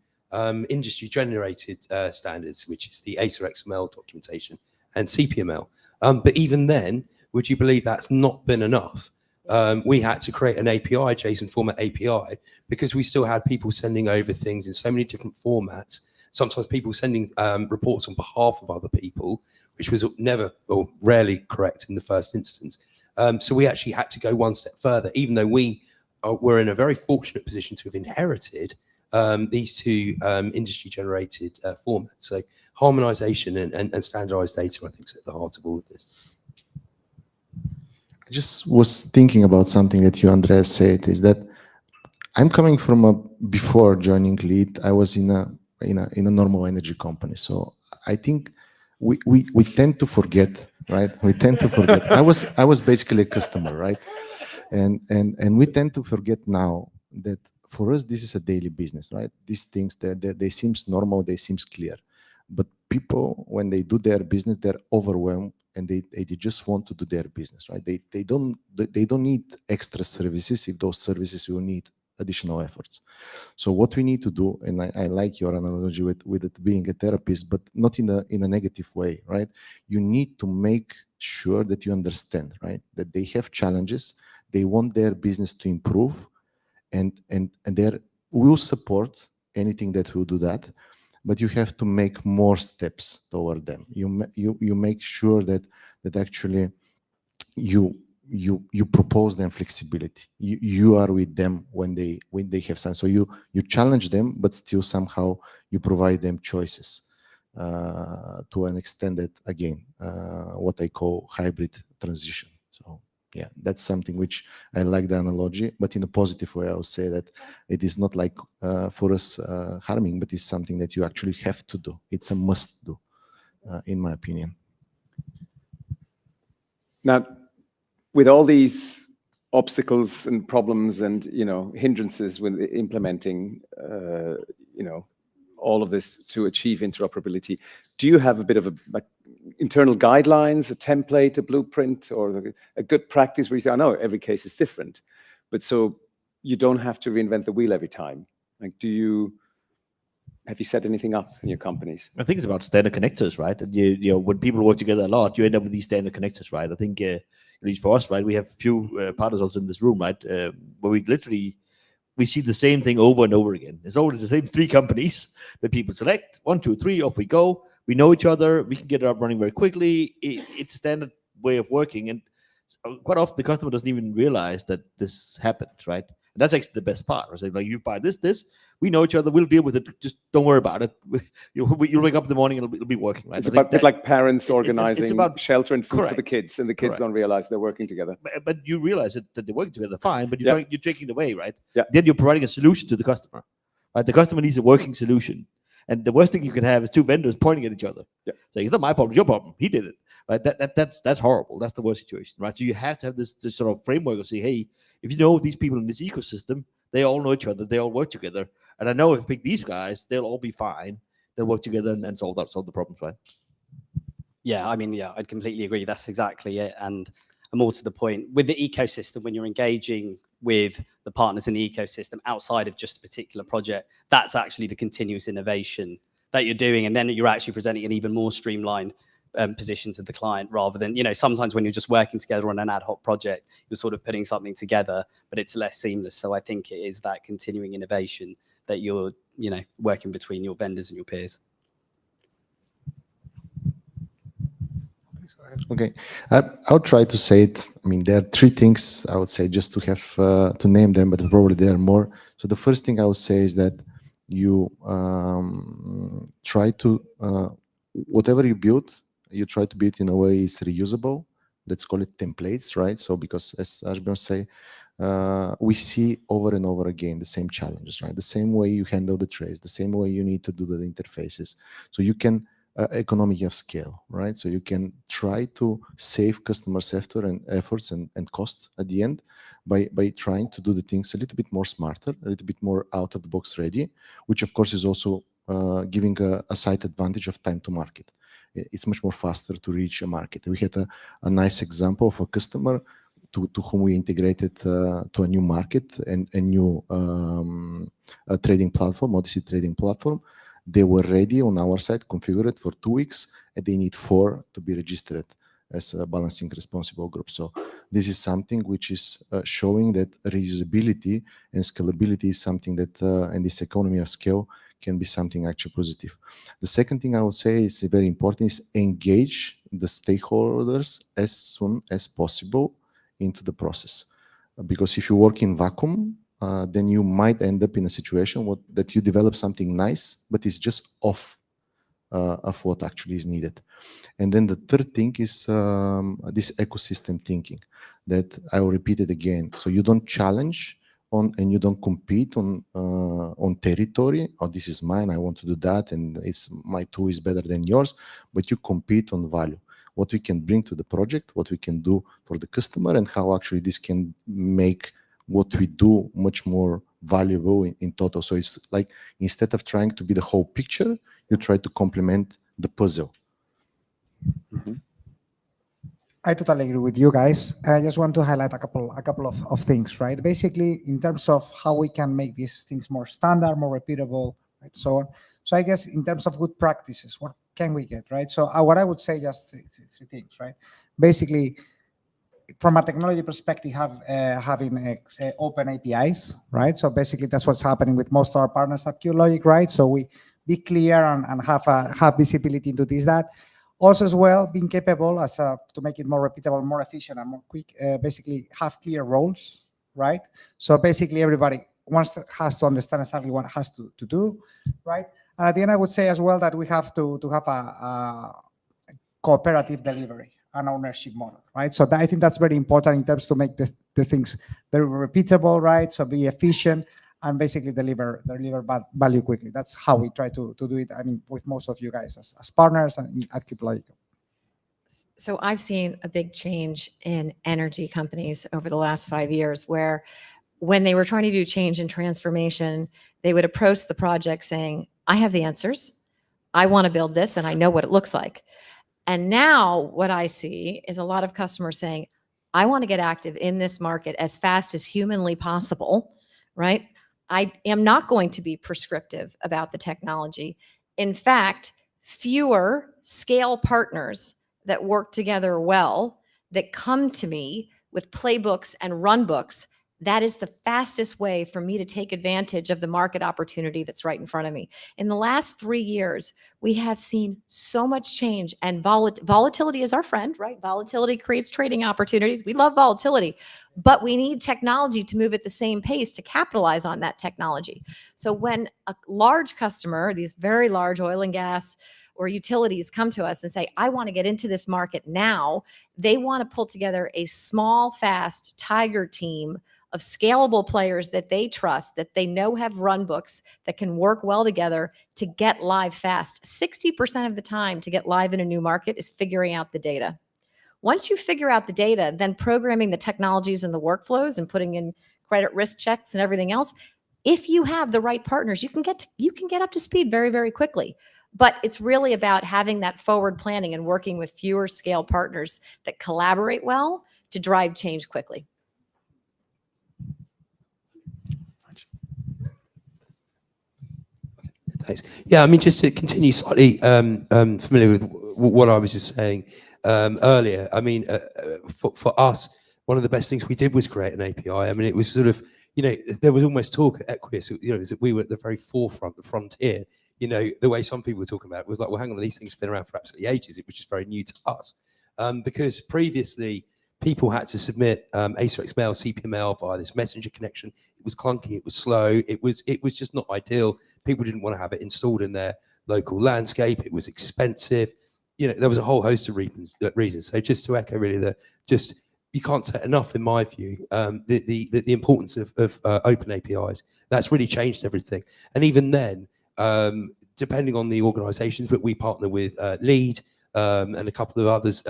industry generated standards, which is the ASA XML documentation and CPML. But even then, would you believe that's not been enough? We had to create an API, JSON format API, because we still had people sending over things in so many different formats. sometimes people sending reports on behalf of other people, which was never or rarely correct in the first instance. So we actually had to go one step further, even though we were in a very fortunate position to have inherited these two industry-generated formats. So harmonization and standardized data, I think, is at the heart of all of this. I just was thinking about something that you, Andreas, said, is that I'm coming from before joining Lead, I was in a normal energy company. So I think we tend to forget, right? We tend to forget. I was basically a customer, right? And we tend to forget now that for us this is a daily business, right? These things they seems normal, they seems clear, but people, when they do their business, they're overwhelmed and they just want to do their business, right? They don't need extra services if those services will need additional efforts. So what we need to do, and I like your analogy with it being a therapist, but not in a negative way, right? You need to make sure that you understand, right? That they have challenges, they want their business to improve, and they will support anything that will do that, but you have to make more steps toward them. You make sure that actually you propose them flexibility. You are with them when they have some. So you challenge them, but still somehow you provide them choices to an extent that, again, what I call hybrid transition. So yeah, that's something which I like the analogy, but in a positive way. I would say that it is not like for us harming, but it's something that you actually have to do. It's a must do, in my opinion. Now, with all these obstacles and problems and hindrances with implementing all of this to achieve interoperability, do you have a bit of internal guidelines, a template, a blueprint, or a good practice where you say, I know every case is different, but so you don't have to reinvent the wheel every time? Like, have you set anything up in your companies? I think it's about standard connectors, right? And when people work together a lot, you end up with these standard connectors, right? I think at least for us, right, we have a few partners also in this room, right, where we see the same thing over and over again. It's always the same 3 companies that people select. 1, 2, 3, off we go. We know each other. We can get it up running very quickly. It's a standard way of working, and quite often the customer doesn't even realize that this happens, right? And that's actually the best part. It's like you buy this. We know each other. We'll deal with it. Just don't worry about it. You'll wake up in the morning and it'll be working, right? It's a bit like parents organizing it's about shelter and food correct. for the kids, and the kids don't realize they're working together. But you realize that they're working together fine, but you're taking it away, right? Yeah. Then you're providing a solution to the customer, right? The customer needs a working solution. And the worst thing you can have is 2 vendors pointing at each other. Yeah. So it's not my problem, it's your problem. He did it, right? That's horrible. That's the worst situation, right? So you have to have this sort of framework of say, hey, if you know these people in this ecosystem, they all know each other, they all work together. And I know if I pick these guys, they'll all be fine. They'll work together and solve the problems, right? Yeah, I mean, yeah, I'd completely agree. That's exactly it. And more to the point, with the ecosystem, when you're engaging with the partners in the ecosystem outside of just a particular project, that's actually the continuous innovation that you're doing. And then you're actually presenting an even more streamlined position to the client, rather than, sometimes when you're just working together on an ad hoc project, you're sort of putting something together, but it's less seamless. So I think it is that continuing innovation that you're, working between your vendors and your peers. Okay, I'll try to say it. I mean, there are 3 things I would say, just to have to name them, but probably there are more. So the first thing I would say is that you try to, whatever you build, you try to build in a way it's reusable. Let's call it templates, right? So because as Ashbjørn say, we see over and over again the same challenges, right? The same way you handle the trace, the same way you need to do the interfaces. So you can economy of scale, right? So you can try to save customers' efforts and cost at the end by trying to do the things a little bit more smarter, a little bit more out of the box ready, which of course is also giving a side advantage of time to market. It's much more faster to reach a market. We had a nice example of a customer to whom we integrated to a new market and a new trading platform, Odyssey trading platform. They were ready on our side, configured for 2 weeks, and they need 4 to be registered as a balancing responsible group. So this is something which is showing that reusability and scalability is something that, and this economy of scale can be something actually positive. The second thing I would say is very important is engage the stakeholders as soon as possible into the process. Because if you work in vacuum, then you might end up in a situation that you develop something nice, but it's just off of what actually is needed. And then the third thing is this ecosystem thinking that I will repeat it again. So you don't challenge on and you don't compete on territory. Oh, this is mine. I want to do that, and my tool is better than yours. But you compete on value. What we can bring to the project, what we can do for the customer, and how actually this can make what we do much more valuable in total. So it's like instead of trying to be the whole picture, you try to complement the puzzle. I totally agree with you guys. I just want to highlight a couple of things, right? Basically, in terms of how we can make these things more standard, more repeatable, right? So on. So I guess in terms of good practices, what can we get, right? So what I would say, just three things, right? Basically, from a technology perspective, having open APIs, right? So basically, that's what's happening with most of our partners at QLogic, right? So we be clear and have visibility into that. Also, as well, being capable to make it more repeatable, more efficient, and more quick. Basically, have clear roles, right? So basically, everybody has to understand exactly what it has to do, right? And at the end, I would say as well that we have to have a cooperative delivery and ownership model, right? So I think that's very important in terms to make the things very repeatable, right? So be efficient and basically deliver value quickly. That's how we try to do it. I mean, with most of you guys as partners and at QLogic. So I've seen a big change in energy companies over the last 5 years, where when they were trying to do change and transformation, they would approach the project saying, I have the answers. I want to build this and I know what it looks like. And now what I see is a lot of customers saying, I want to get active in this market as fast as humanly possible, right? I am not going to be prescriptive about the technology. In fact, fewer scale partners that work together well, that come to me with playbooks and run books, that is the fastest way for me to take advantage of the market opportunity that's right in front of me. In the last 3 years, we have seen so much change, and volatility is our friend, right? Volatility creates trading opportunities. We love volatility, but we need technology to move at the same pace to capitalize on that technology. So when a large customer, these very large oil and gas or utilities come to us and say, I want to get into this market now, they want to pull together a small, fast tiger team of scalable players that they trust, that they know have run books, that can work well together to get live fast. 60% of the time to get live in a new market is figuring out the data. Once you figure out the data, then programming the technologies and the workflows and putting in credit risk checks and everything else, if you have the right partners, you can get up to speed very, very quickly. But it's really about having that forward planning and working with fewer scale partners that collaborate well to drive change quickly. Thanks. Yeah, I mean, just to continue slightly familiar with what I was just saying earlier. I mean, for us, one of the best things we did was create an API. I mean, it was sort of, there was almost talk at Equius, that we were at the very forefront, the frontier. The way some people were talking about it was like, well, hang on, these things have been around for absolutely ages. It was just very new to us, because previously people had to submit ASOXML, CPML via this messenger connection. It was clunky, it was slow, it was just not ideal. People didn't want to have it installed in their local landscape. It was expensive. There was a whole host of reasons. So just to echo really you can't say enough, in my view, the importance of open APIs. That's really changed everything. And even then, depending on the organizations, but we partner with Lead and a couple of others,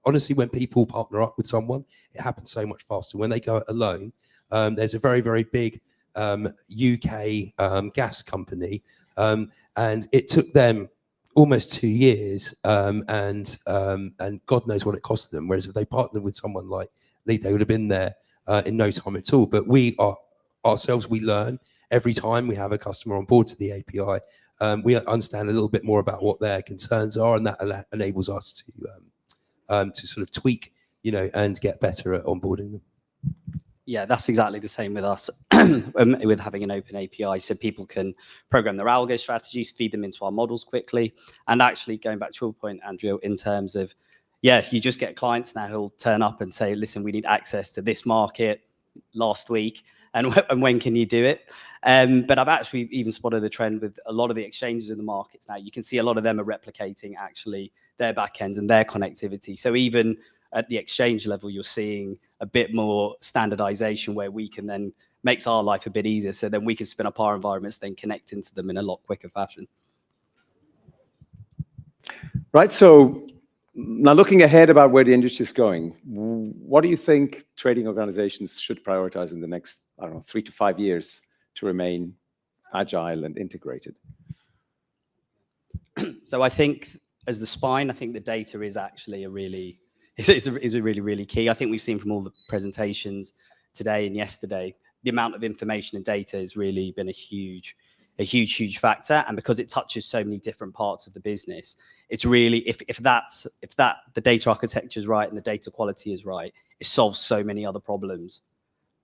honestly, when people partner up with someone, it happens so much faster. When they go it alone, there's a very, very big UK gas company, and it took them almost 2 years, and God knows what it cost them. Whereas if they partnered with someone like Lead, they would have been there in no time at all. But we learn every time we have a customer on board to the API. We understand a little bit more about what their concerns are, and that enables us to sort of tweak, and get better at onboarding them. Yeah, that's exactly the same with us, with having an open API, so people can program their algo strategies, feed them into our models quickly. And actually, going back to your point, Andrew, in terms of, yeah, you just get clients now who'll turn up and say, listen, we need access to this market last week, and when can you do it? But I've actually even spotted a trend with a lot of the exchanges in the markets now. You can see a lot of them are replicating actually their backends and their connectivity. So even at the exchange level, you're seeing a bit more standardization where we can then makes our life a bit easier. So then we can spin up our environments, then connect into them in a lot quicker fashion. Right. So now looking ahead about where the industry is going, what do you think trading organizations should prioritize in the next, I don't know, 3 to 5 years to remain agile and integrated? So I think as the spine, I think the data is actually a really really key. I think we've seen from all the presentations today and yesterday, the amount of information and data has really been a huge factor. And because it touches so many different parts of the business, it's really, if the data architecture is right and the data quality is right, it solves so many other problems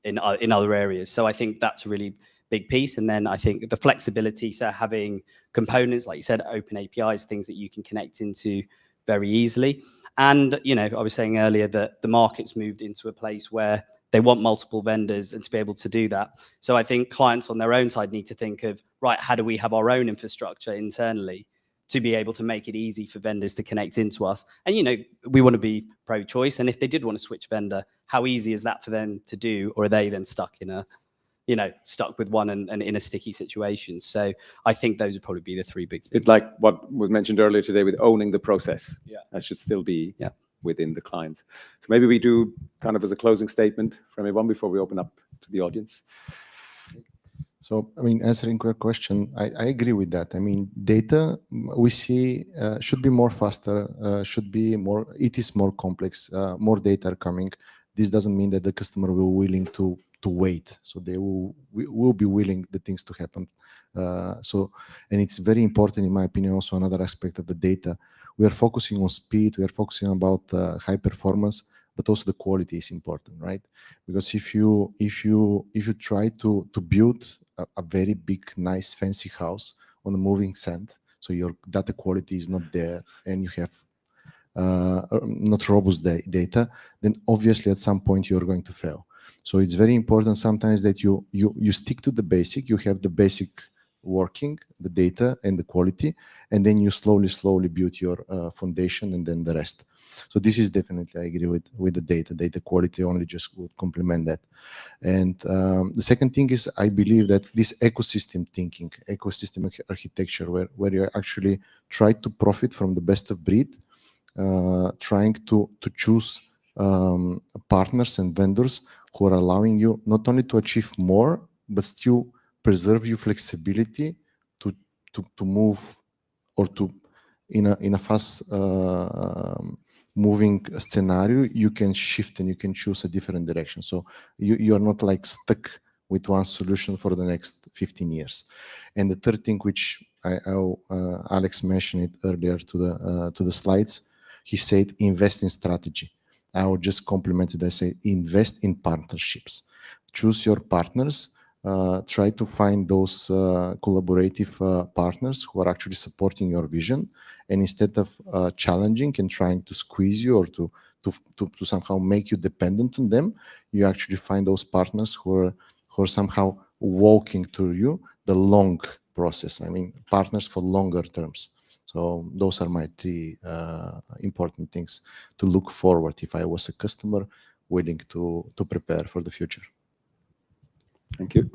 in other areas. So I think that's a really big piece. And then I think the flexibility, so having components, like you said, open APIs, things that you can connect into very easily. And, you know, I was saying earlier that the market's moved into a place where they want multiple vendors and to be able to do that. So I think clients on their own side need to think of, right, how do we have our own infrastructure internally to be able to make it easy for vendors to connect into us? And, you know, we want to be pro-choice. And if they did want to switch vendor, how easy is that for them to do? Or are they then stuck with one and in a sticky situation? So I think those would probably be the three big things. It's like what was mentioned earlier today with owning the process. Yeah. That should still be within the client. So maybe we do kind of as a closing statement from everyone before we open up to the audience. So, I mean, answering your question, I agree with that. I mean, data we see should be more faster, it is more complex, more data are coming. This doesn't mean that the customer will be willing to wait. So they will be willing the things to happen. And it's very important, in my opinion, also another aspect of the data. We are focusing on speed, we are focusing about high performance, but also the quality is important, right? Because if you try to build a very big, nice, fancy house on a moving sand, so your data quality is not there, and you have not robust data, then obviously at some point you're going to fail. So it's very important sometimes that you stick to the basic, you have the basic working, the data and the quality, and then you slowly build your foundation and then the rest. So this is definitely, I agree with the data quality only just would complement that. And the second thing is, I believe that this ecosystem thinking, ecosystem architecture, where you actually try to profit from the best of breed, trying to choose partners and vendors who are allowing you not only to achieve more, but still preserve your flexibility to move or to in a fast moving scenario, you can shift and you can choose a different direction. So you are not like stuck with one solution for the next 15 years. And the third thing, which Alex mentioned it earlier to the slides, he said invest in strategy. I will just compliment it. I say invest in partnerships. Choose your partners. Try to find those collaborative partners who are actually supporting your vision, and instead of challenging and trying to squeeze you or to somehow make you dependent on them, you actually find those partners who are somehow walking through you the long process. I mean, partners for longer terms. So those are my three important things to look forward if I was a customer willing to prepare for the future. Thank you.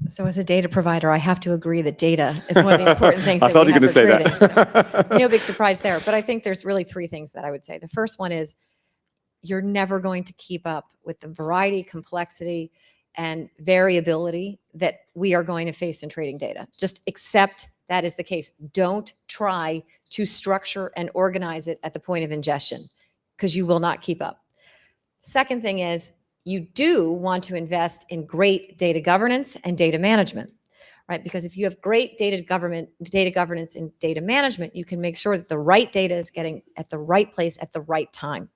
So as a data provider, I have to agree that data is one of the important things I that thought we you were have going for to say trading. that. So, no big surprise there. But I think there's really three things that I would say. The first one is you're never going to keep up with the variety, complexity, and variability that we are going to face in trading data. Just accept that is the case. Don't try to structure and organize it at the point of ingestion, because you will not keep up. Second thing is, you do want to invest in great data governance and data management, right? Because if you have great data governance and data management, you can make sure that the right data is getting at the right place at the right time.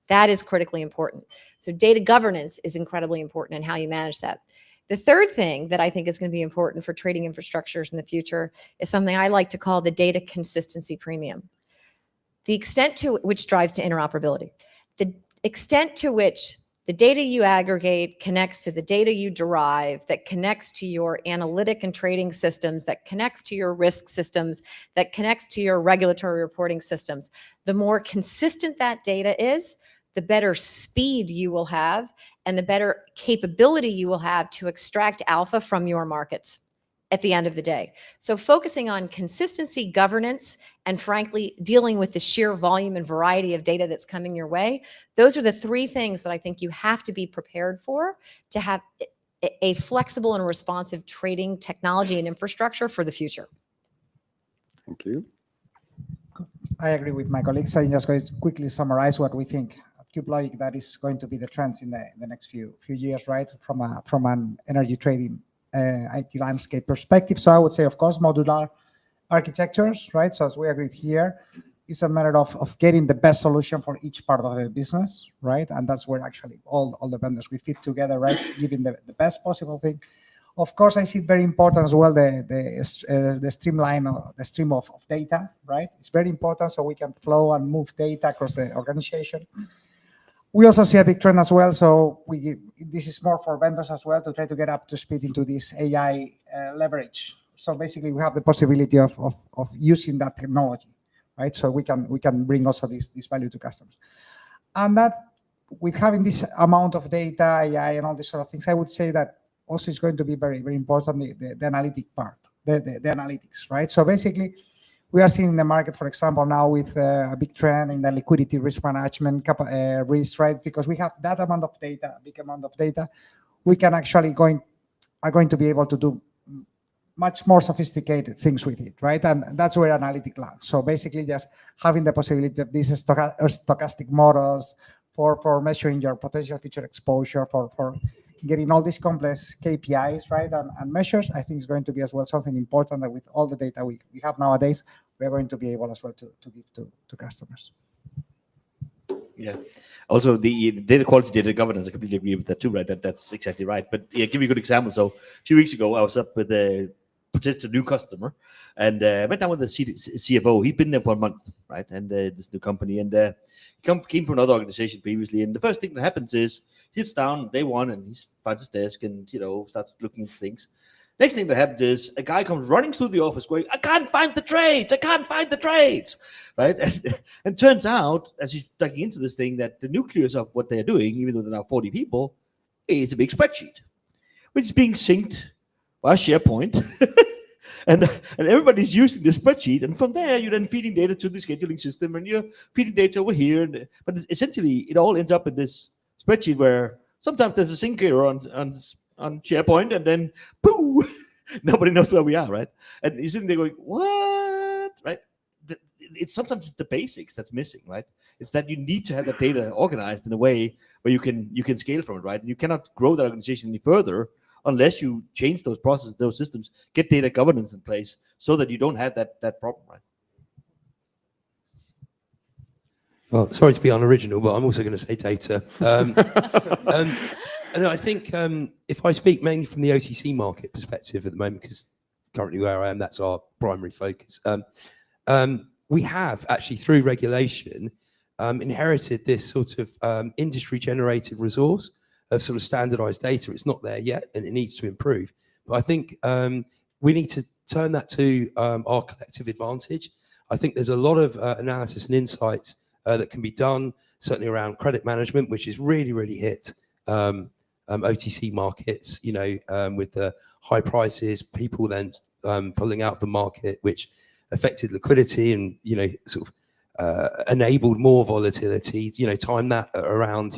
That is critically important. So data governance is incredibly important in how you manage that. The third thing that I think is going to be important for trading infrastructures in the future is something I like to call the data consistency premium. The extent to which drives to interoperability. The extent to which the data you aggregate connects to the data you derive, that connects to your analytic and trading systems, that connects to your risk systems, that connects to your regulatory reporting systems. The more consistent that data is, the better speed you will have and the better capability you will have to extract alpha from your markets at the end of the day. So focusing on consistency, governance, and frankly, dealing with the sheer volume and variety of data that's coming your way, those are the three things that I think you have to be prepared for to have a flexible and responsive trading technology and infrastructure for the future. Thank you. I agree with my colleagues. I'm just going to quickly summarize what we think at CubeLogic that is going to be the trends in the next few years, right? From an energy trading IT landscape perspective. So I would say, of course, modular architectures, right? So as we agreed here, it's a matter of getting the best solution for each part of the business, right? And that's where actually all the vendors we fit together, right? Giving the best possible thing. Of course, I see it very important as well, the stream of data, right? It's very important so we can flow and move data across the organization. We also see a big trend as well, so this is more for vendors as well to try to get up to speed into this AI leverage. So basically, we have the possibility of using that technology, right? So we can bring also this value to customers. And that, with having this amount of data, AI, and all these sort of things, I would say that also is going to be very, very important, the analytic part, the analytics, right? So basically, we are seeing in the market, for example, now with a big trend in the liquidity risk management risk, right? Because we have that amount of data, a big amount of data, we can actually are going to be able to do much more sophisticated things with it, right? And that's where analytic lands. So basically, just having the possibility of these stochastic models for measuring your potential future exposure, for getting all these complex KPIs, right, and measures, I think is going to be as well something important that with all the data we have nowadays, we're going to be able as well to give to customers. Yeah. Also, the data quality, data governance, I completely agree with that too, right? That's exactly right. But yeah, give you a good example. So a few weeks ago, I was up with a potential new customer and went down with the CFO. He'd been there for a month, right? And this new company, and he came from another organization previously. And the first thing that happens is he sits down day one and he finds his desk and, starts looking into things. Next thing that happens is a guy comes running through the office going, I can't find the trades, right? And turns out, as he's digging into this thing, that the nucleus of what they're doing, even though there are now 40 people, is a big spreadsheet, which is being synced by SharePoint. And everybody's using the spreadsheet. And from there, you're then feeding data to the scheduling system and you're feeding data over here. But essentially, it all ends up in this spreadsheet where sometimes there's a sync error on SharePoint and then, pooh, nobody knows where we are, right? And you're sitting there going, what, right? Sometimes it's the basics that's missing, right? It's that you need to have that data organized in a way where you can scale from it, right? And you cannot grow that organization any further unless you change those processes, those systems, get data governance in place so that you don't have that problem, right? Well, sorry to be unoriginal, but I'm also going to say data. And I think if I speak mainly from the OTC market perspective at the moment, because currently where I am, that's our primary focus. We have actually, through regulation, inherited this sort of industry-generated resource of sort of standardized data. It's not there yet, and it needs to improve. But I think we need to turn that to our collective advantage. I think there's a lot of analysis and insights that can be done, certainly around credit management, which has really, really hit OTC markets, with the high prices, people then pulling out of the market, which affected liquidity and, sort of enabled more volatility, time that around,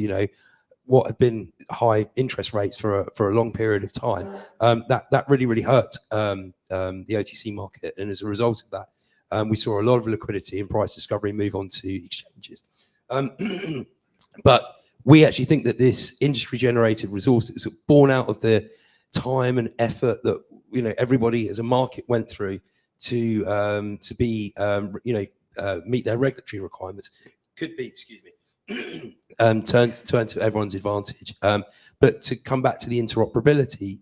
what had been high interest rates for a long period of time. That really, really hurt the OTC market. And as a result of that, we saw a lot of liquidity and price discovery move on to exchanges. But we actually think that this industry-generated resource is born out of the time and effort that everybody as a market went through to be meet their regulatory requirements. Could be, excuse me, turn to everyone's advantage. But to come back to the interoperability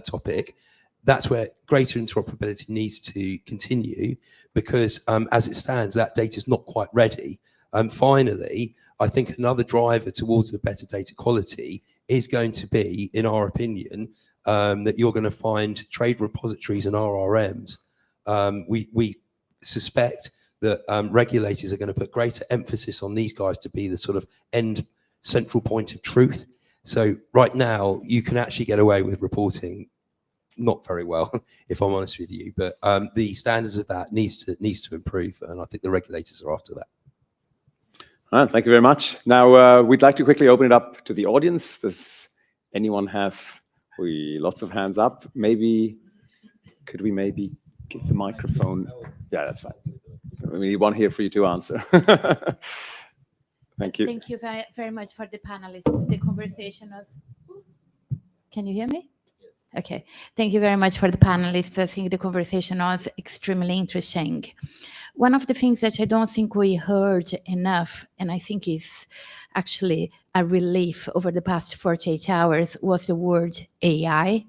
topic, that's where greater interoperability needs to continue, because as it stands, that data is not quite ready. Finally, I think another driver towards the better data quality is going to be, in our opinion, that you're going to find trade repositories and RRMs. We suspect that regulators are going to put greater emphasis on these guys to be the sort of end central point of truth. So right now, you can actually get away with reporting not very well, if I'm honest with you. But the standards of that needs to improve, and I think the regulators are after that. All right, thank you very much. Now, we'd like to quickly open it up to the audience. Does anyone have lots of hands up? Could we maybe get the microphone? Yeah, that's fine. We need one here for you to answer. Thank you. Thank you very much for the panelists. The conversation was... Can you hear me? Okay. Thank you very much for the panelists. I think the conversation was extremely interesting. One of the things that I don't think we heard enough, and I think is actually a relief over the past 48 hours, was the word AI.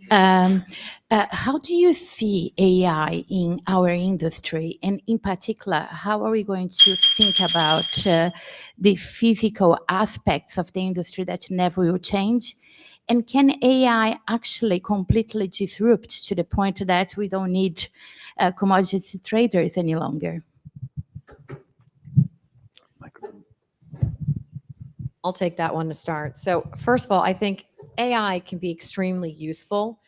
How do you see AI in our industry? And in particular, how are we going to think about the physical aspects of the industry that never will change? And can AI actually completely disrupt to the point that we don't need commodity traders any longer? I'll take that one to start. So first of all, I think AI can be extremely useful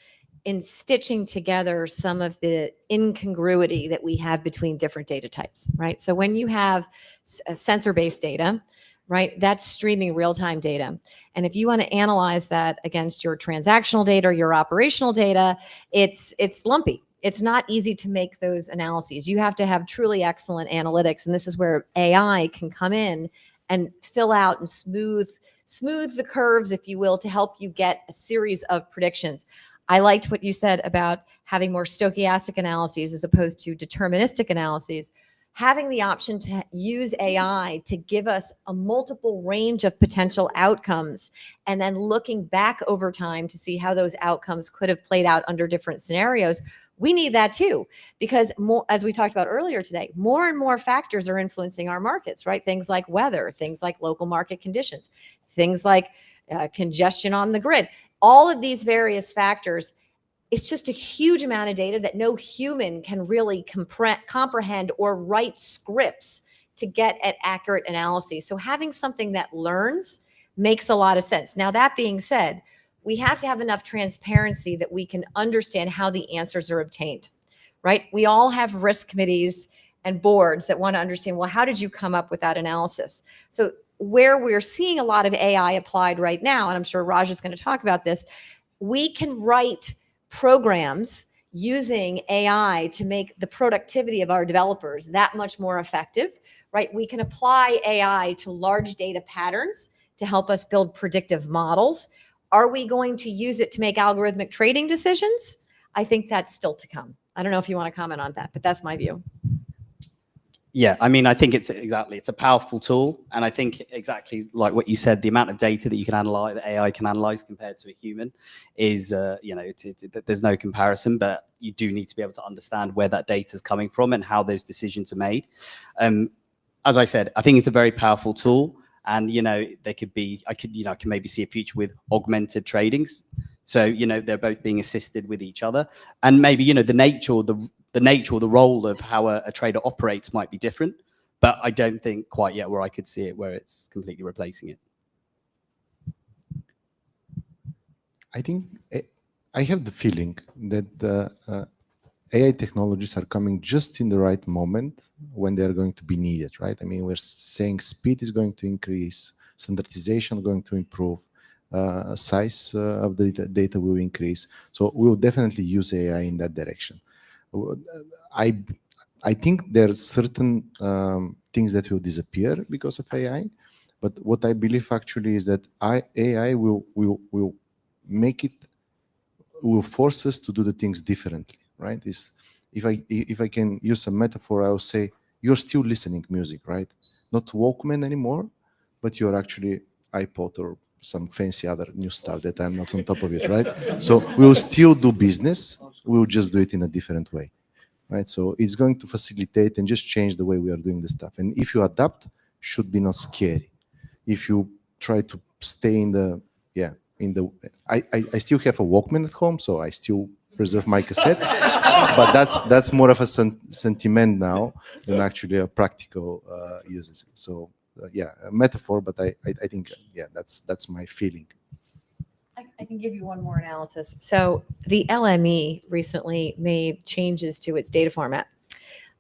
in stitching together some of the incongruity that we have between different data types, right? So when you have sensor-based data, right, that's streaming real-time data. And if you want to analyze that against your transactional data or your operational data, it's lumpy. It's not easy to make those analyses. You have to have truly excellent analytics. And this is where AI can come in and fill out and smooth the curves, if you will, to help you get a series of predictions. I liked what you said about having more stochastic analyses as opposed to deterministic analyses. Having the option to use AI to give us a multiple range of potential outcomes, and then looking back over time to see how those outcomes could have played out under different scenarios. We need that too, because more, as we talked about earlier today, more and more factors are influencing our markets, right? Things like weather, things like local market conditions, things like congestion on the grid. All of these various factors, it's just a huge amount of data that no human can really comprehend or write scripts to get at accurate analyses. So having something that learns makes a lot of sense. Now, that being said, we have to have enough transparency that we can understand how the answers are obtained, right? We all have risk committees and boards that want to understand, well, how did you come up with that analysis? So where we're seeing a lot of AI applied right now, and I'm sure Raj is going to talk about this, we can write programs using AI to make the productivity of our developers that much more effective, right? We can apply AI to large data patterns to help us build predictive models. Are we going to use it to make algorithmic trading decisions? I think that's still to come. I don't know if you want to comment on that, but that's my view. Yeah, I mean, I think it's a powerful tool. And I think exactly like what you said, the amount of data that you can analyze, that AI can analyze compared to a human is, there's no comparison, but you do need to be able to understand where that data is coming from and how those decisions are made. As I said, I think it's a very powerful tool. And, there could be, I can maybe see a future with augmented tradings. So, they're both being assisted with each other. And maybe, the nature or the role of how a trader operates might be different. But I don't think quite yet where I could see it where it's completely replacing it. I think I have the feeling that AI technologies are coming just in the right moment when they are going to be needed, right? I mean, we're saying speed is going to increase, standardization going to improve, size of the data will increase. So we will definitely use AI in that direction. I think there are certain things that will disappear because of AI, but what I believe actually is that AI will force us to do the things differently, right? If I can use a metaphor, I will say you're still listening music, right? not Walkman anymore, but you're actually iPod or some fancy other new stuff that I'm not on top of it, right? So we'll still do business, we'll just do it in a different way, right? So it's going to facilitate and just change the way we are doing the stuff. And if you adapt, should be not scary. If you try to stay in the, I still have a Walkman at home, so I still preserve my cassettes, but that's more of a sentiment now than actually a practical uses. So a metaphor, but I think that's my feeling. I can give you one more analysis. So the LME recently made changes to its data format.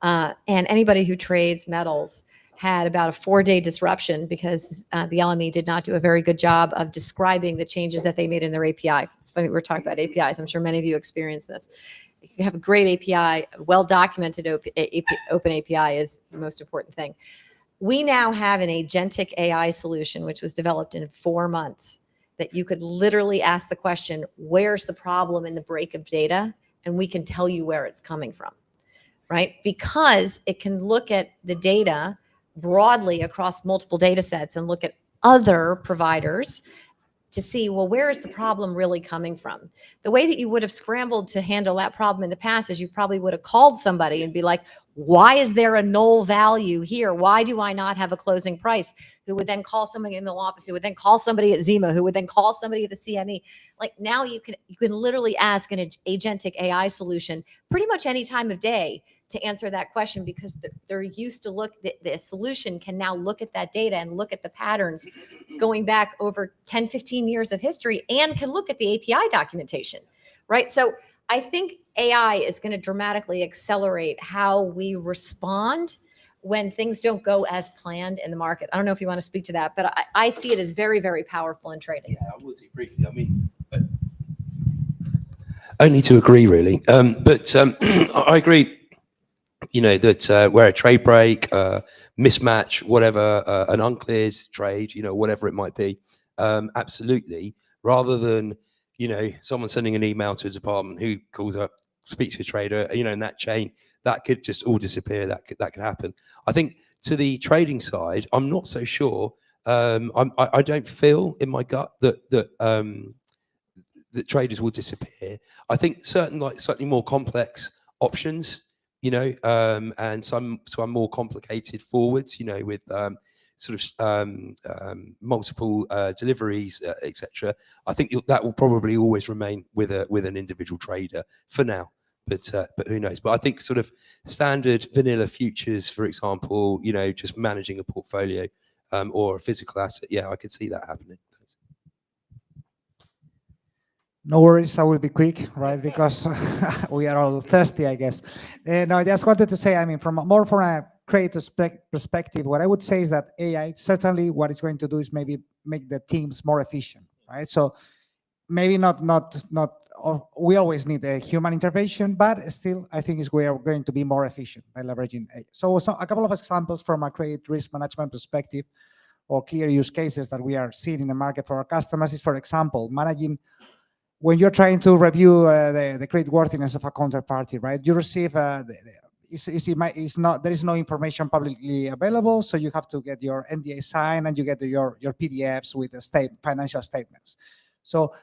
And anybody who trades metals had about a 4-day disruption because the LME did not do a very good job of describing the changes that they made in their API. It's funny, we're talking about APIs. I'm sure many of you experience this. You have a great API, well-documented open API is the most important thing. We now have an agentic AI solution, which was developed in 4 months, that you could literally ask the question, where's the problem in the break of data? And we can tell you where it's coming from, right? Because it can look at the data broadly across multiple data sets and look at other providers to see, well, where is the problem really coming from? The way that you would have scrambled to handle that problem in the past is you probably would have called somebody and be like, why is there a null value here? Why do I not have a closing price? Who would then call somebody in the office, who would then call somebody at Zima, who would then call somebody at the CME. Like now you can literally ask an agentic AI solution pretty much any time of day to answer that question, because they're used to the solution can now look at that data and look at the patterns going back over 10, 15 years of history and can look at the API documentation, right? So I think AI is going to dramatically accelerate how we respond when things don't go as planned in the market. I don't know if you want to speak to that, but I see it as very, very powerful in trading. Yeah, I will do briefly. I mean, only to agree, really. But I agree. You know that where a trade break, mismatch, whatever, an uncleared trade, you know, whatever it might be, absolutely. Rather than someone sending an email to a department who calls up, speaks to a trader, in that chain, that could just all disappear. That could happen. I think to the trading side, I'm not so sure. I don't feel in my gut that traders will disappear. I think certain slightly more complex options, and some more complicated forwards, with multiple deliveries, etc. I think that will probably always remain with an individual trader for now. But who knows? But I think sort of standard vanilla futures, for example, just managing a portfolio or a physical asset. Yeah, I could see that happening. No worries, I will be quick, right? Because we are all thirsty, I guess. No, I just wanted to say, I mean, from a creative perspective, what I would say is that AI, certainly what it's going to do is maybe make the teams more efficient, right? So maybe not, we always need a human intervention, but still, I think we are going to be more efficient by leveraging AI. So a couple of examples from a credit risk management perspective or clear use cases that we are seeing in the market for our customers is, for example, managing when you're trying to review the creditworthiness of a counterparty, right? You receive there is no information publicly available, so you have to get your NDA signed and you get your PDFs with the financial statements. So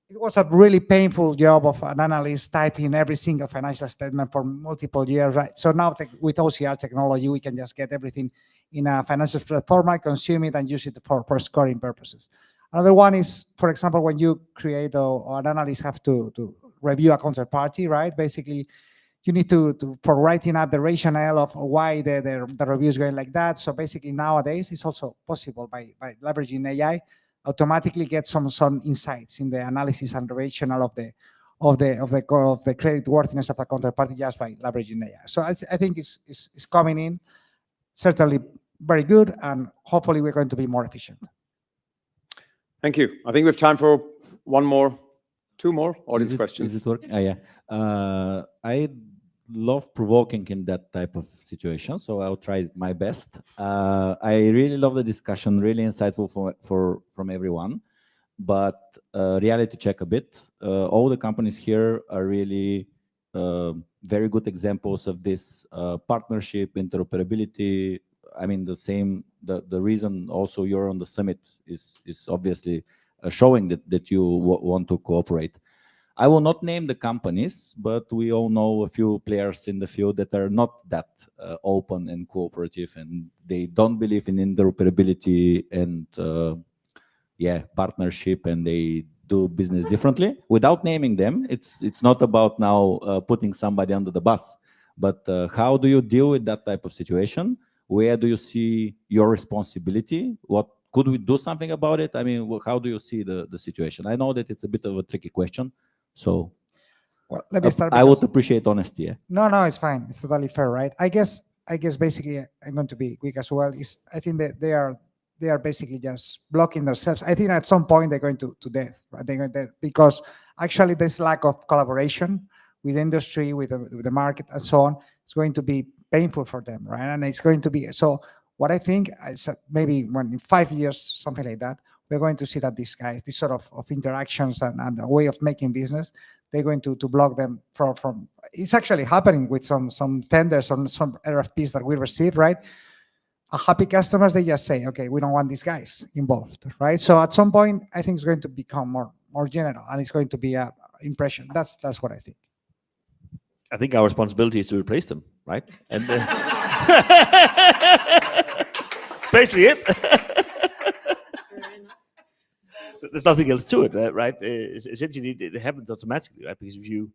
it was a really painful job of an analyst typing every single financial statement for multiple years, right? So now with OCR technology, we can just get everything in a financial format, consume it, and use it for scoring purposes. Another one is, for example, when you create or an analyst have to review a counterparty, right? Basically, you need for writing up the rationale of why the review is going like that. So basically nowadays it's also possible by leveraging AI, automatically get some insights in the analysis and the rationale of the credit worthiness of the counterparty just by leveraging AI. So I think it's coming in, certainly very good, and hopefully we're going to be more efficient. Thank you. I think we have time for two more audience questions. Is it working? Yeah. I love provoking in that type of situation, so I'll try my best. I really love the discussion, really insightful from everyone. But reality check a bit. All the companies here are really very good examples of this partnership, interoperability. I mean, the same the reason also you're on the summit is obviously showing that you want to cooperate. I will not name the companies, but we all know a few players in the field that are not that open and cooperative, and they don't believe in interoperability and partnership, and they do business differently. Without naming them, it's not about now putting somebody under the bus, but how do you deal with that type of situation? Where do you see your responsibility? What could we do something about it? I mean, how do you see the situation? I know that it's a bit of a tricky question, so Well, let me start. I would appreciate honesty. Yeah? No, it's fine. It's totally fair, right? I guess basically I'm going to be quick as well. I think that they are basically just blocking themselves. I think at some point they're going to death, right? Because actually this lack of collaboration with industry, with the market and so on, it's going to be painful for them, right? And it's going to be, so what I think is maybe when in 5 years, something like that, we're going to see that these guys, this sort of interactions and a way of making business, they're going to block them from it's actually happening with some tenders on some RFPs that we received, right? Happy customers, they just say, okay, we don't want these guys involved, right? So at some point, I think it's going to become more general, and it's going to be a impression. That's what I think. I think our responsibility is to replace them, right? And basically it. There's nothing else to it, right? Essentially, it happens automatically, right? Because if you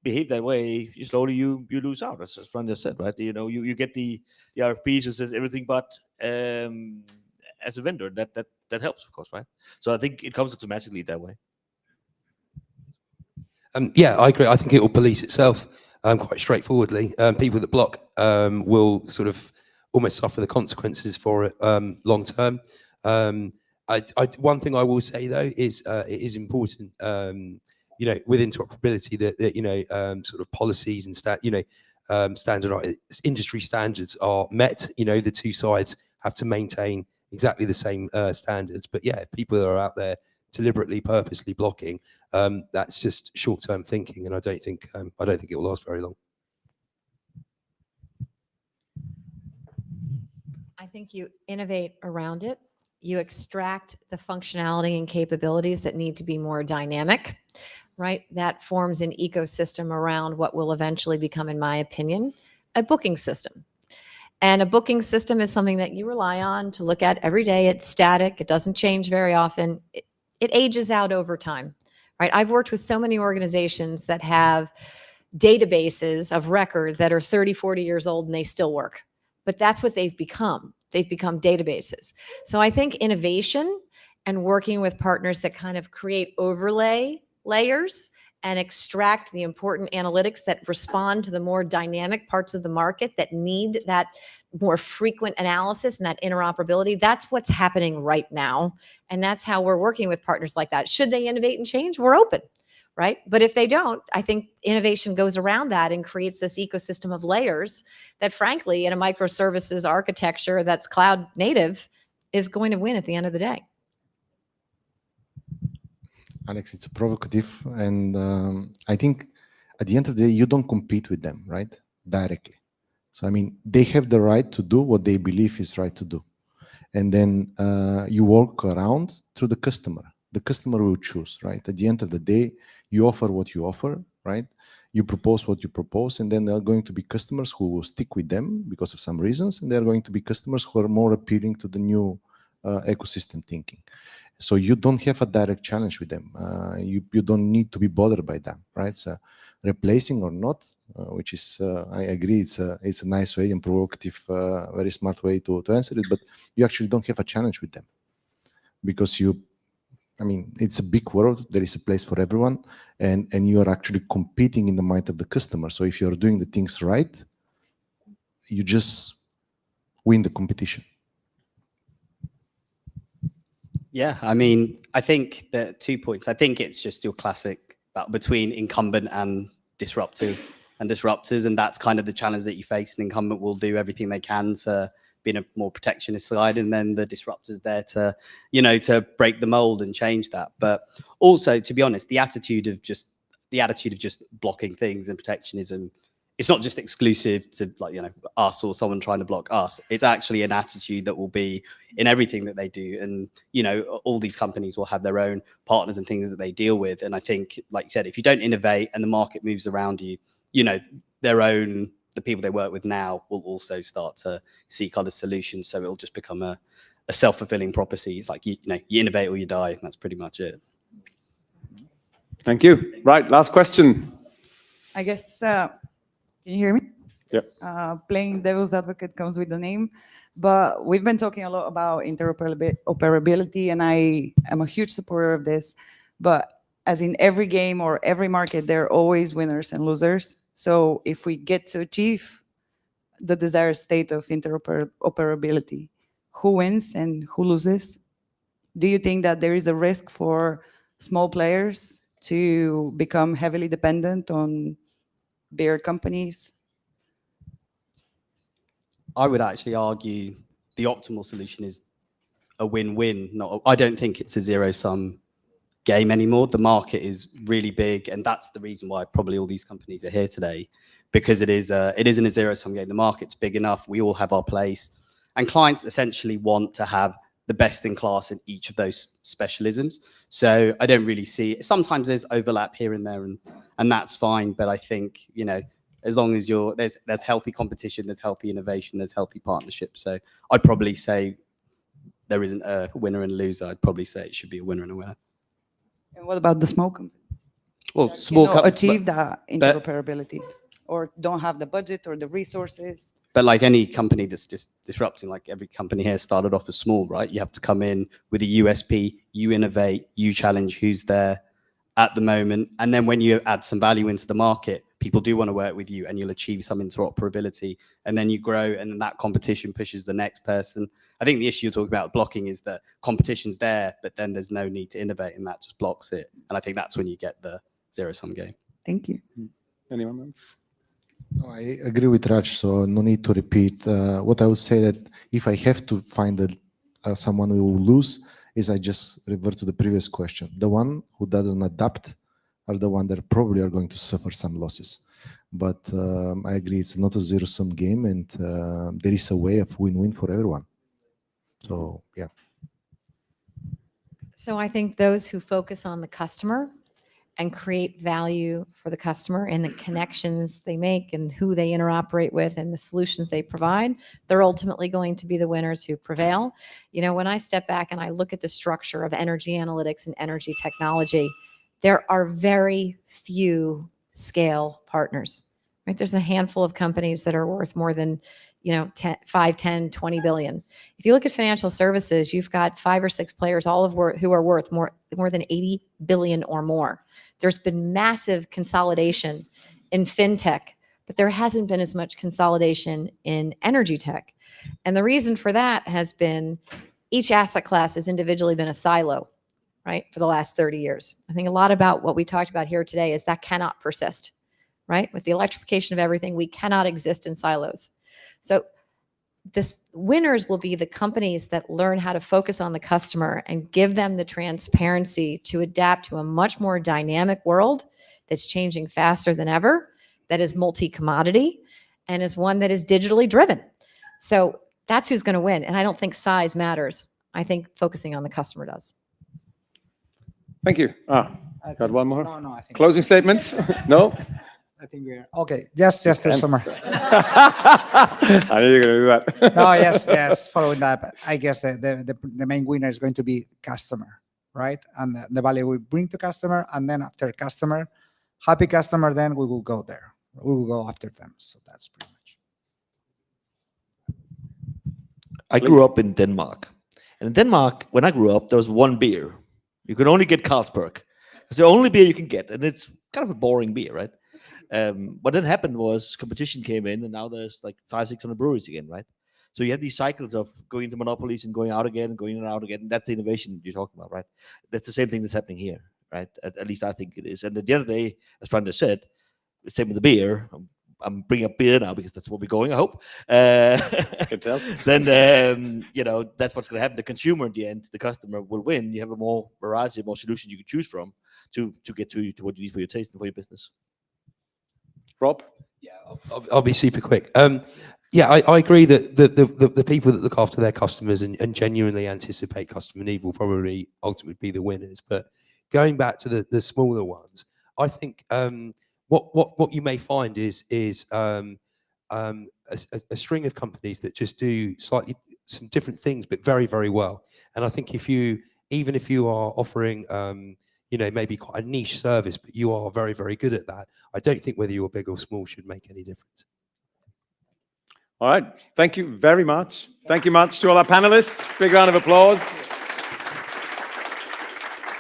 behave that way, you lose out. As Fran just said, right? You know, you get the RFPs that says everything but as a vendor, that helps, of course, right? So I think it comes automatically that way. Yeah, I agree. I think it will police itself quite straightforwardly. People that block will sort of almost suffer the consequences for it long term. One thing I will say though is it is important, you know, with interoperability that you know sort of policies and standardized industry standards are met. You know, the two sides have to maintain exactly the same standards. But yeah, people that are out there deliberately, purposely blocking, that's just short-term thinking, and I don't think it will last very long. I think you innovate around it. You extract the functionality and capabilities that need to be more dynamic, right? That forms an ecosystem around what will eventually become, in my opinion, a booking system. And a booking system is something that you rely on to look at every day. It's static. It doesn't change very often. It ages out over time, right? I've worked with so many organizations that have databases of record that are 30, 40 years old and they still work. But that's what they've become. They've become databases. So I think innovation and working with partners that kind of create overlay layers and extract the important analytics that respond to the more dynamic parts of the market that need that more frequent analysis and that interoperability, that's what's happening right now. And that's how we're working with partners like that. Should they innovate and change? We're open, right? But if they don't, I think innovation goes around that and creates this ecosystem of layers that, frankly, in a microservices architecture that's cloud native, is going to win at the end of the day. Alex, it's provocative, and I think at the end of the day, you don't compete with them, right? Directly. So, I mean, they have the right to do what they believe is right to do. And then you work around through the customer. The customer will choose, right? At the end of the day, you offer what you offer, right? You propose what you propose, and then there are going to be customers who will stick with them because of some reasons, and there are going to be customers who are more appealing to the new ecosystem thinking. So you don't have a direct challenge with them. You don't need to be bothered by them, right? So replacing or not, which is, I agree, it's a nice way and provocative, very smart way to answer it, but you actually don't have a challenge with them because I mean, it's a big world. There is a place for everyone, and you are actually competing in the mind of the customer. So if you're doing the things right, you just win the competition. Yeah, I mean, I think the 2 points. I think it's just your classic battle between incumbent and disruptors, and that's kind of the challenge that you face. An incumbent will do everything they can to be in a more protectionist side, and then the disruptors there to, you know, to break the mold and change that. But also, to be honest, the attitude of just blocking things and protectionism it's not just exclusive to like, us or someone trying to block us. It's actually an attitude that will be in everything that they do. And, all these companies will have their own partners and things that they deal with. And I think, like you said, if you don't innovate and the market moves around you, the people they work with now will also start to seek other solutions. So it'll just become a self-fulfilling prophecy. It's like, you innovate or you die. And that's pretty much it. Thank you. Right, last question. I guess, can you hear me? Yep. Playing devil's advocate comes with the name, but we've been talking a lot about interoperability, and I am a huge supporter of this. But as in every game or every market, there are always winners and losers. So if we get to achieve the desired state of interoperability, who wins and who loses? Do you think that there is a risk for small players to become heavily dependent on bigger companies? I would actually argue the optimal solution is a win-win. I don't think it's a zero-sum game anymore. The market is really big, and that's the reason why probably all these companies are here today, because it isn't a zero-sum game. The market's big enough. We all have our place, and clients essentially want to have the best in class in each of those specialisms. So I don't really see. Sometimes there's overlap here and there, and that's fine. But I think as long as there's healthy competition, there's healthy innovation, there's healthy partnerships. So I'd probably say there isn't a winner and a loser. I'd probably say it should be a winner and a winner. And what about the small companies? Well, that small cannot companies achieve that interoperability, or don't have the budget or the resources. But like any company that's just disrupting, like every company here started off as small, right? You have to come in with a USP, you innovate, you challenge who's there at the moment. And then when you add some value into the market, people do want to work with you and you'll achieve some interoperability. And then you grow, and then that competition pushes the next person. I think the issue you're talking about blocking is that competition's there, but then there's no need to innovate, and that just blocks it. And I think that's when you get the zero-sum game. Thank you. Anyone else? No, I agree with Raj, so no need to repeat. What I would say that if I have to find someone who will lose, is I just revert to the previous question. The one who doesn't adapt are the one that probably are going to suffer some losses. But I agree, it's not a zero-sum game, and there is a way of win-win for everyone. So, yeah. So I think those who focus on the customer and create value for the customer and the connections they make and who they interoperate with and the solutions they provide, they're ultimately going to be the winners who prevail. When I step back and I look at the structure of energy analytics and energy technology, there are very few scale partners, right? There's a handful of companies that are worth more than 5, 10, 20 billion. If you look at financial services, you've got 5 or 6 players, all of who are worth more than 80 billion or more. There's been massive consolidation in fintech, but there hasn't been as much consolidation in energy tech. And the reason for that has been each asset class has individually been a silo, right, for the last 30 years. I think a lot about what we talked about here today is that cannot persist, right? With the electrification of everything, we cannot exist in silos. So winners will be the companies that learn how to focus on the customer and give them the transparency to adapt to a much more dynamic world that's changing faster than ever, that is multi-commodity, and is one that is digitally driven. So that's who's going to win. And I don't think size matters. I think focusing on the customer does. Thank you. Got one more? No, I think Closing statements? No? I think we're okay. Just to summarize. I knew you were going to do that. No, yes. Following that, I guess the main winner is going to be customer, right? And the value we bring to customer, and then after customer, happy customer, then we will go there. We will go after them. So that's pretty much. I grew up in Denmark. And in Denmark, when I grew up, there was one beer. You could only get Carlsberg. It's the only beer you can get. And it's kind of a boring beer, right? What then happened was competition came in, and now there's like 500-600 breweries again, right? So you have these cycles of going into monopolies and going out again, and going in and out again. And that's the innovation you're talking about, right? That's the same thing that's happening here, right? At least I think it is. And at the end of the day, as Franda said, the same with the beer. I'm bringing up beer now because that's where we're going, I hope. Can tell. Then, that's what's going to happen. The consumer, in the end, the customer will win. You have a more variety, more solutions you can choose from to get to what you need for your taste and for your business. Rob, Yeah, I'll be super quick. Yeah, I agree that the people that look after their customers and genuinely anticipate customer need will probably ultimately be the winners. But going back to the smaller ones, I think what you may find is a string of companies that just do slightly some different things, but very, very well. And I think even if you are offering you know, maybe quite a niche service, but you are very, very good at that, I don't think whether you're big or small should make any difference. All right. Thank you very much. Thank you much to all our panelists. Big round of applause.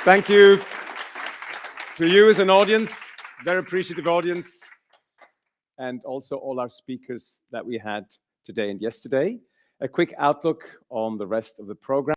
Thank you to you as an audience, very appreciative audience, and also all our speakers that we had today and yesterday. A quick outlook on the rest of the program.